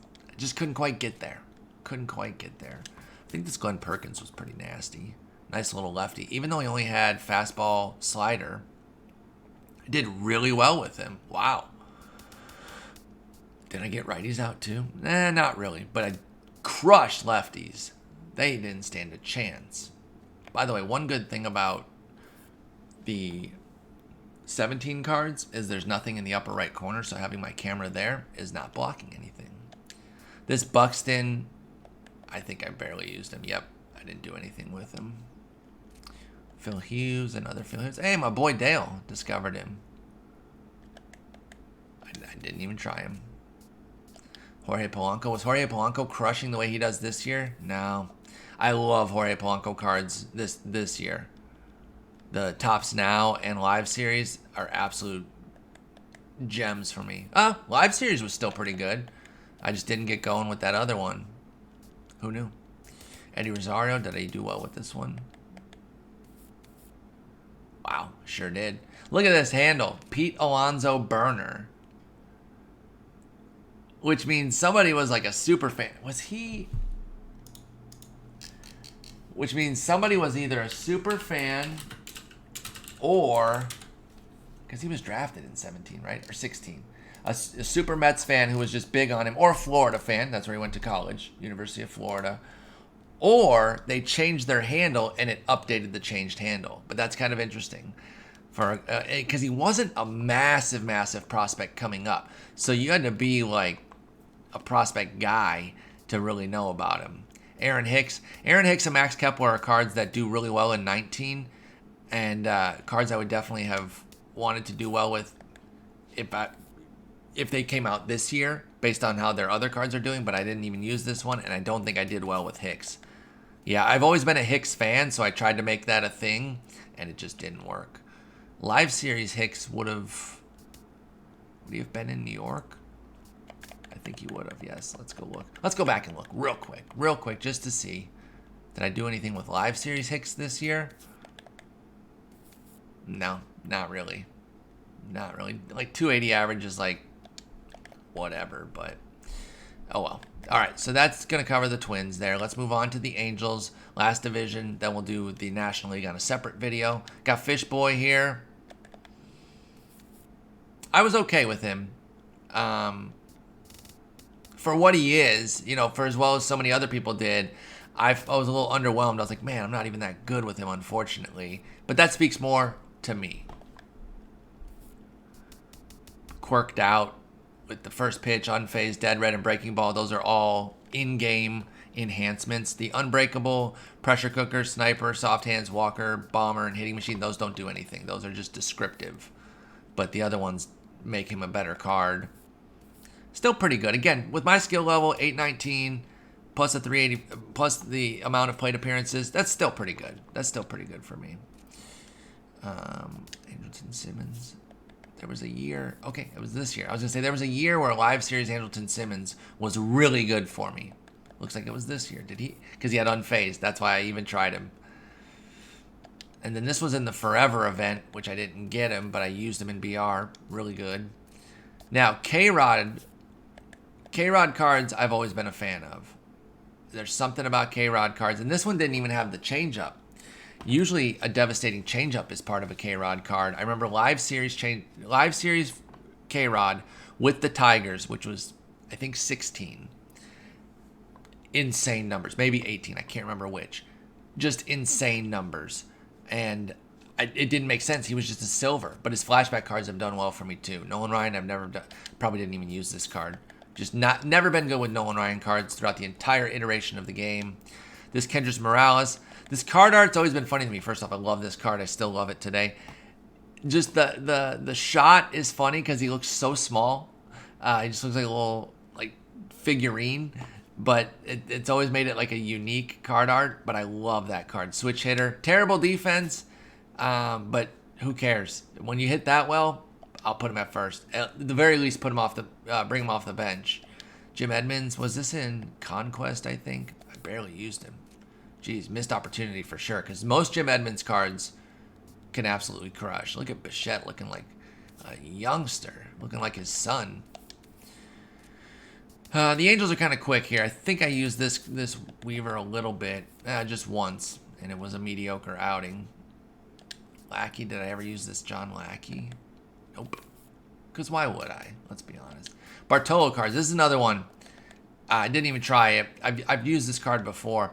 couldn't quite get there. Couldn't quite get there. I think this Glenn Perkins was pretty nasty. Nice little lefty. Even though he only had fastball slider, I did really well with him. Wow. Did I get righties out too? Not really. But I crushed lefties. They didn't stand a chance. By the way, one good thing about the 17 cards is there's nothing in the upper right corner, so having my camera there is not blocking anything. This Buxton, I think I barely used him. Yep, I didn't do anything with him. Phil Hughes, another Phil Hughes. Hey, my boy Dale discovered him. I didn't even try him. Jorge Polanco. Was Jorge Polanco crushing the way he does this year? No. I love Jorge Polanco cards this year. The Tops Now and Live Series are absolute gems for me. Live Series was still pretty good. I just didn't get going with that other one. Who knew? Eddie Rosario, did I do well with this one? Wow, sure did. Look at this handle. Pete Alonso Burner. Which means somebody was like a super fan. Was he? Which means somebody was either a super fan or, because he was drafted in 17, right? Or 16. A super Mets fan who was just big on him, or a Florida fan. That's where he went to college, University of Florida. Or they changed their handle and it updated the changed handle. But that's kind of interesting for because he wasn't a massive prospect coming up. So you had to be like a prospect guy to really know about him. Aaron Hicks and Max Kepler are cards that do really well in 19, and cards I would definitely have wanted to do well with if they came out this year based on how their other cards are doing, but I didn't even use this one, and I don't think I did well with Hicks. Yeah, I've always been a Hicks fan, so I tried to make that a thing, and it just didn't work. Live Series Hicks would he have been in New York? I think he would have, yes. Let's go look. Let's go back and look real quick, just to see. Did I do anything with Live Series Hicks this year? No, not really. Not really. Like 280 average is like whatever, but oh well. All right, so that's going to cover the Twins there. Let's move on to the Angels, last division. Then we'll do the National League on a separate video. Got Fish Boy here. I was okay with him. For what he is, for as well as so many other people did, I was a little underwhelmed. I was like, man, I'm not even that good with him, unfortunately. But that speaks more to me. Quirked out with the first pitch, unfazed, dead red, and breaking ball. Those are all in-game enhancements. The unbreakable, pressure cooker, sniper, soft hands, walker, bomber, and hitting machine, those don't do anything. Those are just descriptive. But the other ones make him a better card. Still pretty good. Again, with my skill level, 819, plus a 380, plus the amount of plate appearances, that's still pretty good. That's still pretty good for me. Andrelton Simmons. There was a year. Okay, it was this year. I was going to say there was a year where Live Series Andrelton Simmons was really good for me. Looks like it was this year. Did he? Because he had unfazed. That's why I even tried him. And then this was in the Forever event, which I didn't get him, but I used him in BR. Really good. Now, K-Rod cards I've always been a fan of. There's something about K-Rod cards. And this one didn't even have the changeup. Usually a devastating changeup is part of a K-Rod card. I remember Live Series K-Rod with the Tigers, which was, I think, 16. Insane numbers. Maybe 18. I can't remember which. Just insane numbers. And it didn't make sense. He was just a silver. But his flashback cards have done well for me, too. Nolan Ryan, I've never done. Probably didn't even use this card. Just never been good with Nolan Ryan cards throughout the entire iteration of the game. This Kendrys Morales. This card art's always been funny to me. First off, I love this card. I still love it today. Just the shot is funny because he looks so small. He just looks like a little figurine. But it's always made it like a unique card art. But I love that card. Switch hitter. Terrible defense. But who cares? When you hit that well, I'll put him at first. At the very least, put him off the bring him off the bench. Jim Edmonds, was this in Conquest? I think I barely used him. Jeez, missed opportunity for sure. Because most Jim Edmonds cards can absolutely crush. Look at Bichette looking like a youngster, looking like his son. The Angels are kind of quick here. I think I used this Weaver a little bit, just once, and it was a mediocre outing. Lackey, did I ever use this John Lackey? Nope. Because why would I? Let's be honest. Bartolo cards. This is another one. I didn't even try it. I've used this card before.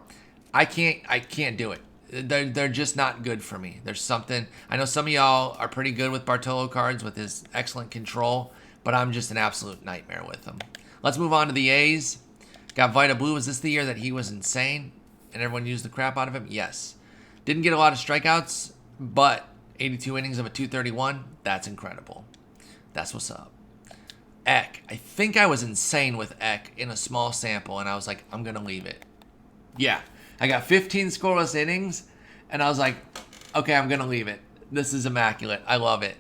I can't do it. They're just not good for me. There's something. I know some of y'all are pretty good with Bartolo cards with his excellent control, but I'm just an absolute nightmare with them. Let's move on to the A's. Got Vita Blue. Was this the year that he was insane and everyone used the crap out of him? Yes. Didn't get a lot of strikeouts, but 82 innings of a 231. That's incredible. That's what's up. Eck. I think I was insane with Eck in a small sample, and I was like, I'm going to leave it. Yeah. I got 15 scoreless innings, and I was like, okay, I'm going to leave it. This is immaculate. I love it.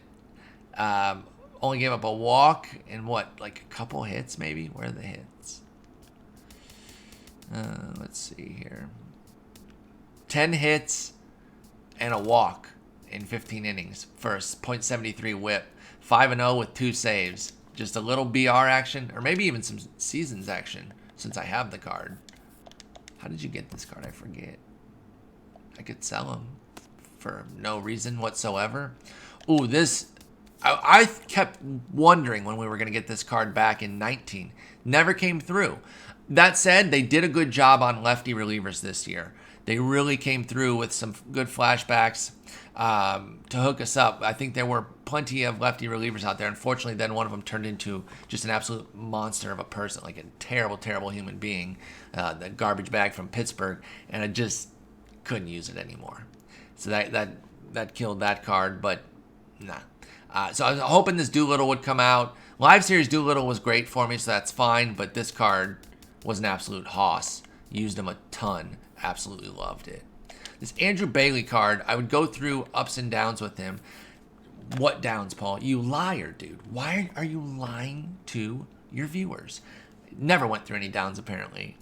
Only gave up a walk and what, like a couple hits maybe? Where are the hits? Let's see here. 10 hits and a walk in 15 innings for a .73 whip. 5-0 with 2 saves. Just a little BR action, or maybe even some seasons action, since I have the card. How did you get this card? I forget. I could sell him for no reason whatsoever. Ooh, this... I kept wondering when we were going to get this card back in 19. Never came through. That said, they did a good job on lefty relievers this year. They really came through with some good flashbacks to hook us up. I think there were plenty of lefty relievers out there. Unfortunately, then one of them turned into just an absolute monster of a person, like a terrible, terrible human being, the garbage bag from Pittsburgh, and I just couldn't use it anymore. So that killed that card, but nah. So I was hoping this Doolittle would come out. Live Series Doolittle was great for me, so that's fine, but this card was an absolute hoss. Used him a ton. Absolutely loved it. This Andrew Bailey card, I would go through ups and downs with him. What downs, Paul? You liar, dude. Why are you lying to your viewers? Never went through any downs, apparently.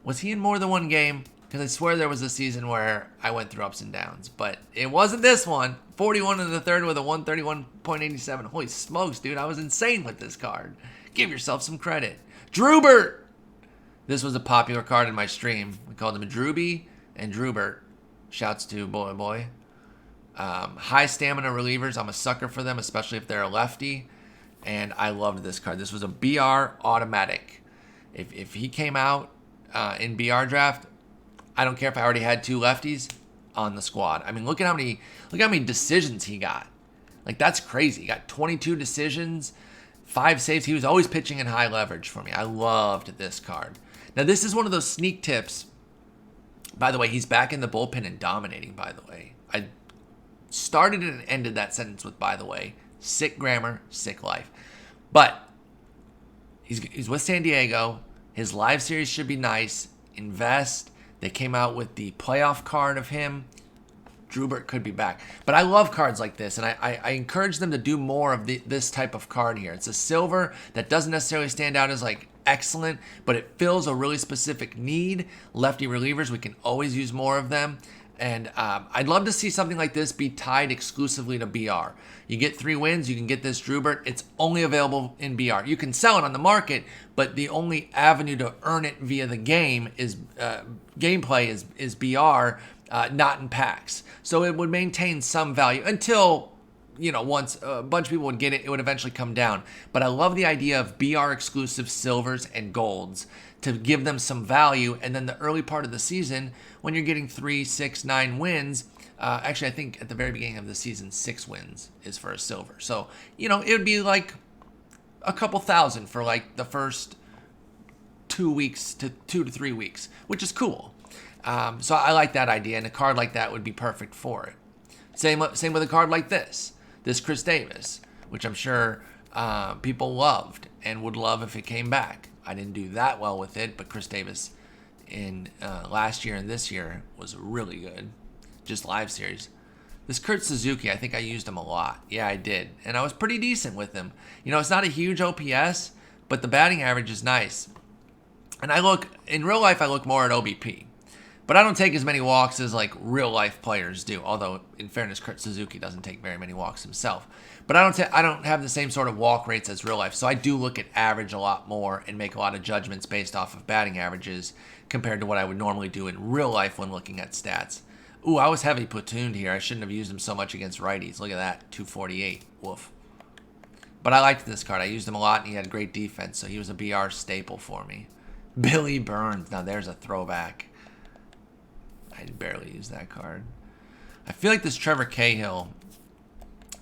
Was he in more than one game? Because I swear there was a season where I went through ups and downs. But it wasn't this one. 41 in the third with a 131.87. Holy smokes, dude. I was insane with this card. Give yourself some credit. Drubert! This was a popular card in my stream. We called him Drewby and Drubert. Shouts to boy. High stamina relievers. I'm a sucker for them, especially if they're a lefty. And I loved this card. This was a BR automatic. If he came out in BR draft, I don't care if I already had 2 lefties on the squad. I mean, look how many decisions he got. Like, that's crazy. He got 22 decisions, 5 saves. He was always pitching in high leverage for me. I loved this card. Now, this is one of those sneak tips. By the way, he's back in the bullpen and dominating, by the way. I started and ended that sentence with, by the way. Sick grammar, sick life. But he's with San Diego. His live series should be nice. Invest. They came out with the playoff card of him. Drubert could be back. But I love cards like this, and I encourage them to do more of this type of card here. It's a silver that doesn't necessarily stand out as like excellent, but it fills a really specific need. Lefty relievers, we can always use more of them. And I'd love to see something like this be tied exclusively to BR. You get 3 wins, you can get this Drubert. It's only available in BR. You can sell it on the market, but the only avenue to earn it via the game is gameplay is BR, not in packs. So it would maintain some value until, once a bunch of people would get it, it would eventually come down. But I love the idea of BR exclusive silvers and golds to give them some value. And then the early part of the season, when you're getting 3, 6, 9 wins, actually, I think at the very beginning of the season, 6 wins is for a silver. So, it would be like a couple thousand for like the first 2 weeks to 2 to 3 weeks, which is cool. So I like that idea, and a card like that would be perfect for it. Same with a card like this Chris Davis, which I'm sure people loved and would love if it came back. I didn't do that well with it, but Chris Davis in last year and this year was really good. Just live series. This Kurt Suzuki, I think I used him a lot. Yeah, I did. And I was pretty decent with him. You know, it's not a huge OPS, but the batting average is nice. And in real life, I look more at OBP. But I don't take as many walks as like real life players do. Although, in fairness, Kurt Suzuki doesn't take very many walks himself. But I don't have the same sort of walk rates as real life. So I do look at average a lot more and make a lot of judgments based off of batting averages compared to what I would normally do in real life when looking at stats. Ooh, I was heavy platooned here. I shouldn't have used him so much against righties. Look at that, 248. Woof. But I liked this card. I used him a lot, and he had great defense, so he was a BR staple for me. Billy Burns. Now there's a throwback. I barely used that card. I feel like this Trevor Cahill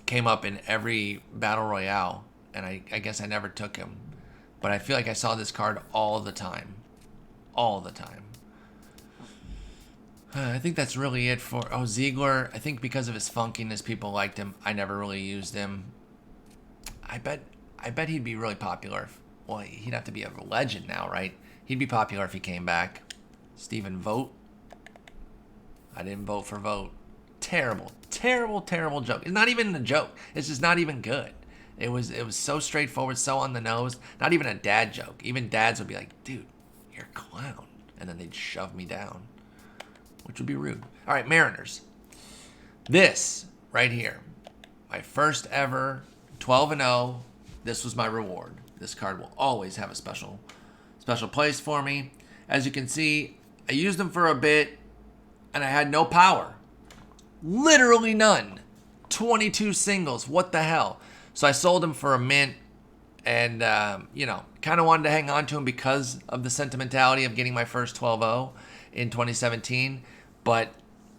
came up in every Battle Royale, and I guess I never took him. But I feel like I saw this card all the time. All the time. I think that's really it for... Oh, Ziegler. I think because of his funkiness, people liked him. I never really used him. I bet he'd be really popular. Well, he'd have to be a legend now, right? He'd be popular if he came back. Stephen Vogt. I didn't vote for Vogt. Terrible, terrible, terrible joke. It's not even a joke. It's just not even good. It was so straightforward, so on the nose. Not even a dad joke. Even dads would be like, dude, you're a clown. And then they'd shove me down, which would be rude. All right, Mariners. This right here, my first ever 12-0. This was my reward. This card will always have a special place for me. As you can see, I used them for a bit, and I had no power. Literally none. 22 singles. What the hell? So I sold him for a mint, and, kind of wanted to hang on to him because of the sentimentality of getting my first 12-0 in 2017, but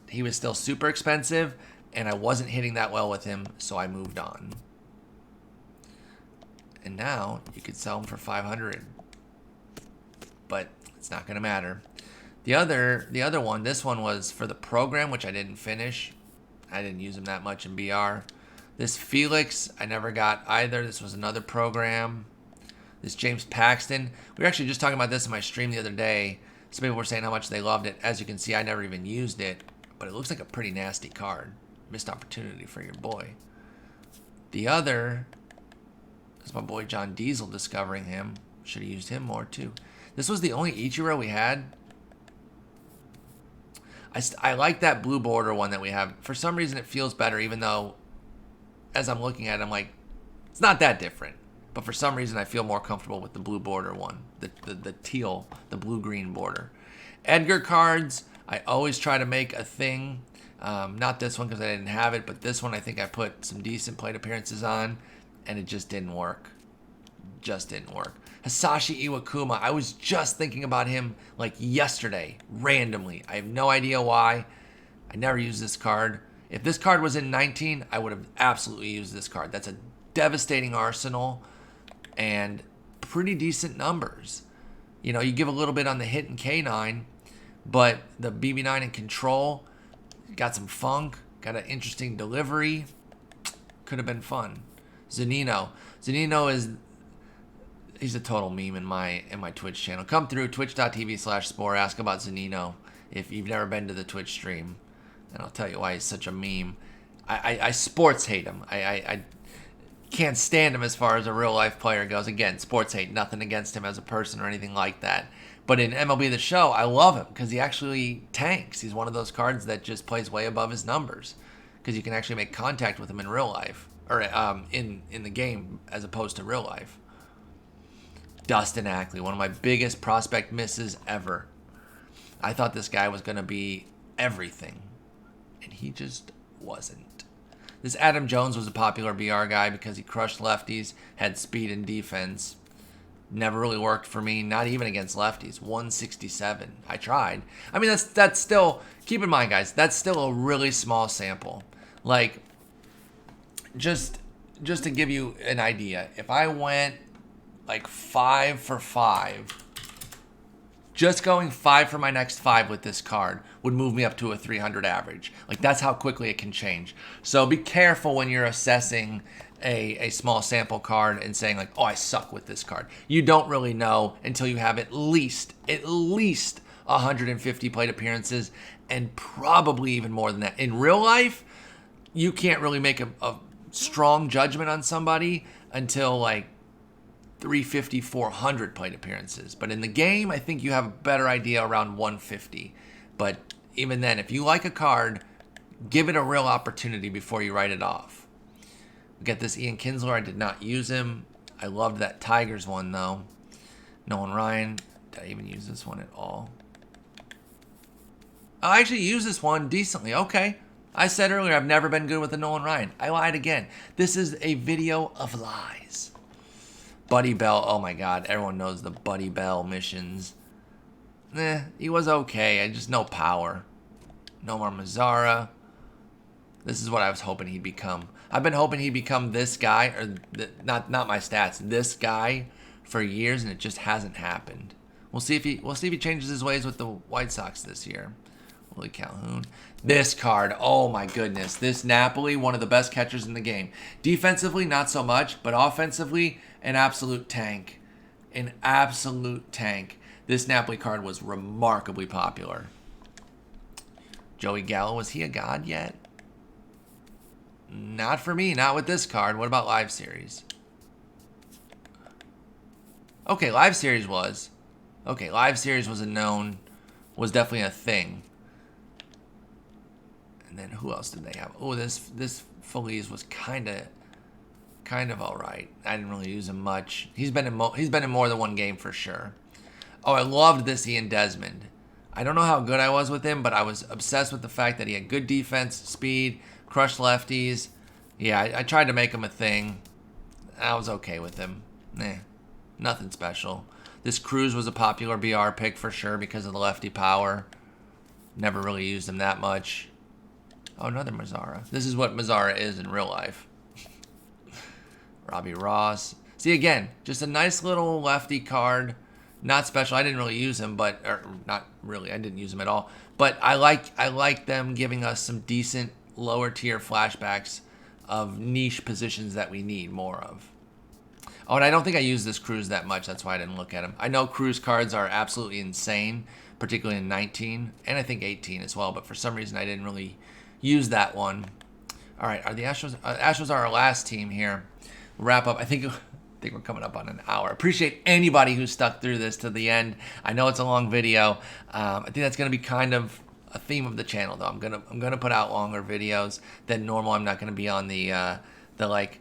he was still super expensive, and I wasn't hitting that well with him, so I moved on. And now you could sell him for 500, but it's not going to matter. The other one, this one was for the program, which I didn't finish. I didn't use him that much in BR. This Felix, I never got either. This was another program. This James Paxton. We were actually just talking about this in my stream the other day. Some people were saying how much they loved it. As you can see, I never even used it, but it looks like a pretty nasty card. Missed opportunity for your boy. The other is my boy John Diesel, discovering him. Should have used him more too. This was the only Ichiro we had. I like that blue border one that we have. For some reason, it feels better, even though as I'm looking at it, I'm like, it's not that different. But for some reason, I feel more comfortable with the blue border one, the teal, the blue-green border. Edgar cards, I always try to make a thing. Not this one because I didn't have it, but this one I think I put some decent plate appearances on, and it just didn't work. Just didn't work. Hisashi Iwakuma, I was just thinking about him like yesterday, randomly. I have no idea why. I never used this card. If this card was in 19, I would have absolutely used this card. That's a devastating arsenal and pretty decent numbers. You know, you give a little bit on the hit and K9, but the BB9 in control, got some funk, got an interesting delivery. Could have been fun. Zanino is... He's a total meme in my Twitch channel. Come through, twitch.tv/Spore. Ask about Zanino if you've never been to the Twitch stream. And I'll tell you why he's such a meme. I sports hate him. I can't stand him as far as a real-life player goes. Again, sports hate. Nothing against him as a person or anything like that. But in MLB The Show, I love him because he actually tanks. He's one of those cards that just plays way above his numbers because you can actually make contact with him in real life. Or in the game as opposed to real life. Dustin Ackley, one of my biggest prospect misses ever. I thought this guy was going to be everything, and he just wasn't. This Adam Jones was a popular BR guy because he crushed lefties, had speed and defense. Never really worked for me, not even against lefties. 167. I tried. I mean, that's still, keep in mind, guys, that's still a really small sample. Like, just to give you an idea, if I went like 5 for 5, just going 5 for my next 5 with this card would move me up to a 300 average. Like, that's how quickly it can change. So be careful when you're assessing a small sample card and saying like, oh, I suck with this card. You don't really know until you have at least 150 plate appearances, and probably even more than that. In real life, you can't really make a strong judgment on somebody until like 350, 400 plate appearances. But in the game, I think you have a better idea around 150. But even then, if you like a card, give it a real opportunity before you write it off. We get this Ian Kinsler. I did not use him. I loved that Tigers one, though. Nolan Ryan. Did I even use this one at all? I actually used this one decently. Okay. I said earlier I've never been good with the Nolan Ryan. I lied again. This is a video of lies. Buddy Bell. Oh, my God. Everyone knows the Buddy Bell missions. He was okay. I just no power. Nomar Mazara. This is what I was hoping he'd become. I've been hoping he'd become this guy, or not my stats, this guy for years, and it just hasn't happened. We'll see if he changes his ways with the White Sox this year. Willie Calhoun. This card, oh my goodness. This Napoli, one of the best catchers in the game. Defensively, not so much, but offensively, an absolute tank. An absolute tank. This Napoli card was remarkably popular. Joey Gallo, was he a god yet? Not for me, not with this card. What about Live Series? Okay, Live Series was. Okay, Live Series was was definitely a thing. And then who else did they have? Oh, this Feliz was kind of all right. I didn't really use him much. He's been in more than one game for sure. Oh, I loved this Ian Desmond. I don't know how good I was with him, but I was obsessed with the fact that he had good defense, speed, crushed lefties. Yeah, I tried to make him a thing. I was okay with him. Nothing special. This Cruz was a popular BR pick for sure because of the lefty power. Never really used him that much. Oh, another Mazara. This is what Mazara is in real life. Robbie Ross. See, again, just a nice little lefty card. Not special. I didn't really use him, or not really. I didn't use him at all. But I like them giving us some decent lower tier flashbacks of niche positions that we need more of. Oh, and I don't think I used this Cruz that much. That's why I didn't look at him. I know Cruz cards are absolutely insane, particularly in 19, and I think 18 as well. But for some reason, I didn't really use that one. All right, are the Astros? Astros are our last team here. We'll wrap up. I think we're coming up on an hour. Appreciate anybody who stuck through this to the end. I know it's a long video. I think that's going to be kind of a theme of the channel, though. I'm gonna put out longer videos than normal. I'm not going to be on the like,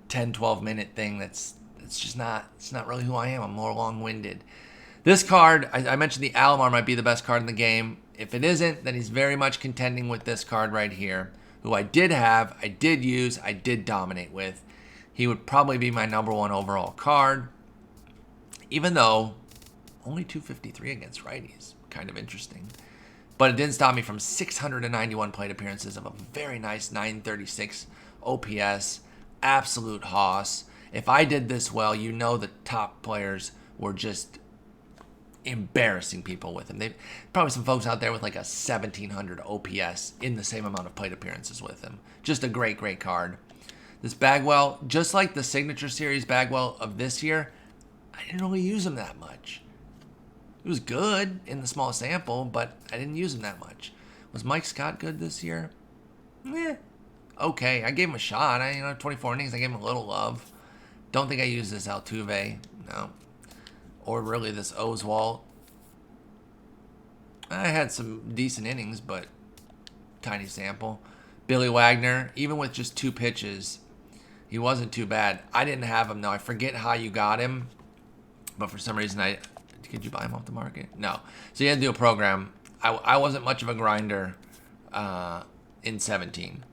10-12 minute thing. It's not really who I am. I'm more long-winded. This card, I mentioned the Alomar might be the best card in the game. If it isn't, then he's very much contending with this card right here, who I did have, I did use, I did dominate with. He would probably be my number one overall card, even though only 253 against righties. Kind of interesting. But it didn't stop me from 691 plate appearances of a very nice 936 OPS. Absolute hoss. If I did this well, the top players were just embarrassing people with him. They probably some folks out there with like a 1700 OPS in the same amount of plate appearances with him. Just a great card. This Bagwell, just like the Signature Series Bagwell of this year, I didn't really use him that much. He was good in the small sample, but I didn't use him that much. Was Mike Scott good this year? Okay. I gave him a shot. 24 innings, I gave him a little love. Don't think I used this Altuve. No. Or really this Oswalt. I had some decent innings, but tiny sample. Billy Wagner, even with just 2 pitches, he wasn't too bad. I didn't have him, though. I forget how you got him, but for some reason, could you buy him off the market? No. So you had to do a program. I wasn't much of a grinder in 17.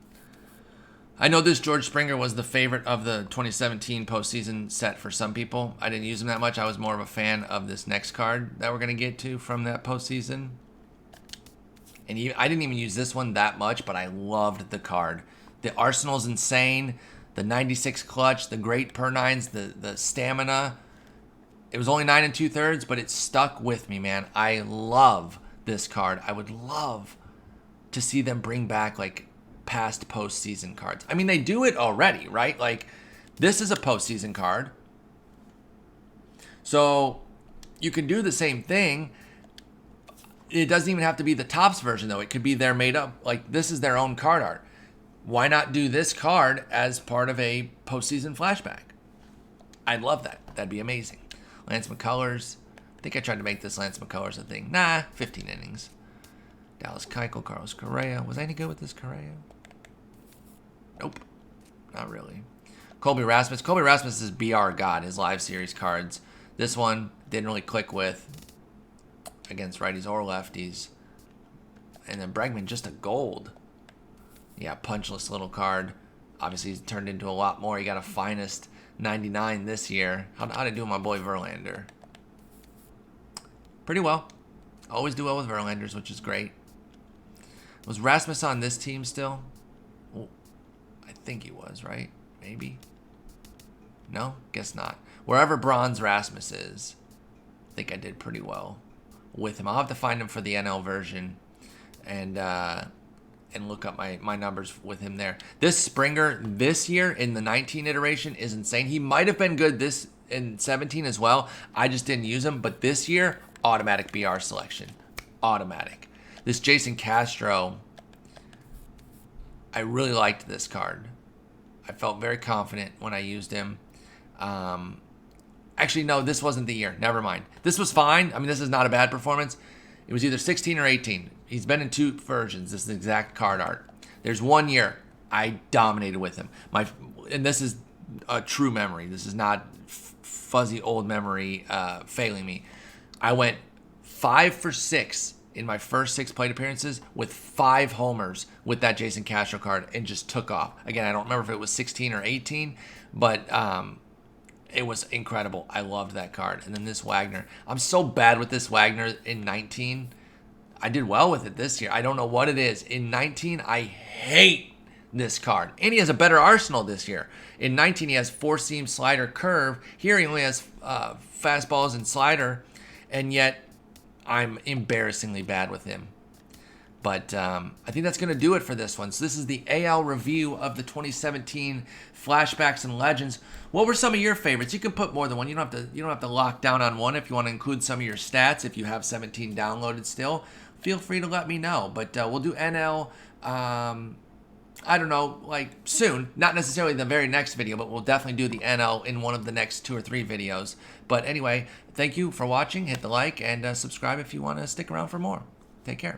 I know this George Springer was the favorite of the 2017 postseason set for some people. I didn't use him that much. I was more of a fan of this next card that we're going to get to from that postseason. And I didn't even use this one that much, but I loved the card. The Arsenal's insane. The 96 clutch, the great per nines, the stamina. It was only 9 2/3, but it stuck with me, man. I love this card. I would love to see them bring back like past postseason cards. I mean, they do it already, right? Like, this is a postseason card. So you can do the same thing. It doesn't even have to be the Topps version, though. It could be their made up. Like, this is their own card art. why not do this card as part of a postseason flashback? I'd love that. That'd be amazing. Lance McCullers. I think I tried to make this Lance McCullers a thing. Nah, 15 innings. Dallas Keuchel, Carlos Correa. Was I any good with this Correa? Nope. Not really. Colby Rasmus. Colby Rasmus is BR God, his live series cards. This one didn't really click with against righties or lefties. And then Bregman, just a gold. Yeah, punchless little card. Obviously, he's turned into a lot more. He got a finest 99 this year. How'd I do with my boy Verlander? Pretty well. Always do well with Verlanders, which is great. Was Rasmus on this team still? Well, I think he was, right? Maybe. No? Guess not. Wherever Bronze Rasmus is, I think I did pretty well with him. I'll have to find him for the NL version and look up my numbers with him there. This Springer this year in the 19 iteration is insane. He might have been good this in 17 as well. I just didn't use him. But this year, automatic BR selection. Automatic. This Jason Castro, I really liked this card. I felt very confident when I used him. Actually, no, this wasn't the year. Never mind. This was fine. I mean, this is not a bad performance. It was either 16 or 18. He's been in 2 versions. This is exact card art. There's 1 year I dominated with him. And this is a true memory. This is not fuzzy old memory failing me. I went 5 for 6 in my first 6 plate appearances with 5 homers with that Jason Castro card and just took off. Again, I don't remember if it was 16 or 18, but it was incredible. I loved that card. And then this Wagner. I'm so bad with this Wagner in 19. I did well with it this year. I don't know what it is. In 19, I hate this card. And he has a better arsenal this year. In 19, he has 4-seam slider curve. Here he only has fastballs and slider. And yet, I'm embarrassingly bad with him. But I think that's going to do it for this one. So this is the AL review of the 2017 Flashbacks and Legends. What were some of your favorites? You can put more than one. You don't have to lock down on one. If you want to include some of your stats, if you have 17 downloaded still, feel free to let me know. But we'll do NL. I don't know, like soon. Not necessarily the very next video, but we'll definitely do the NL in one of the next 2 or 3 videos. But anyway, thank you for watching. Hit the like and subscribe if you want to stick around for more. Take care.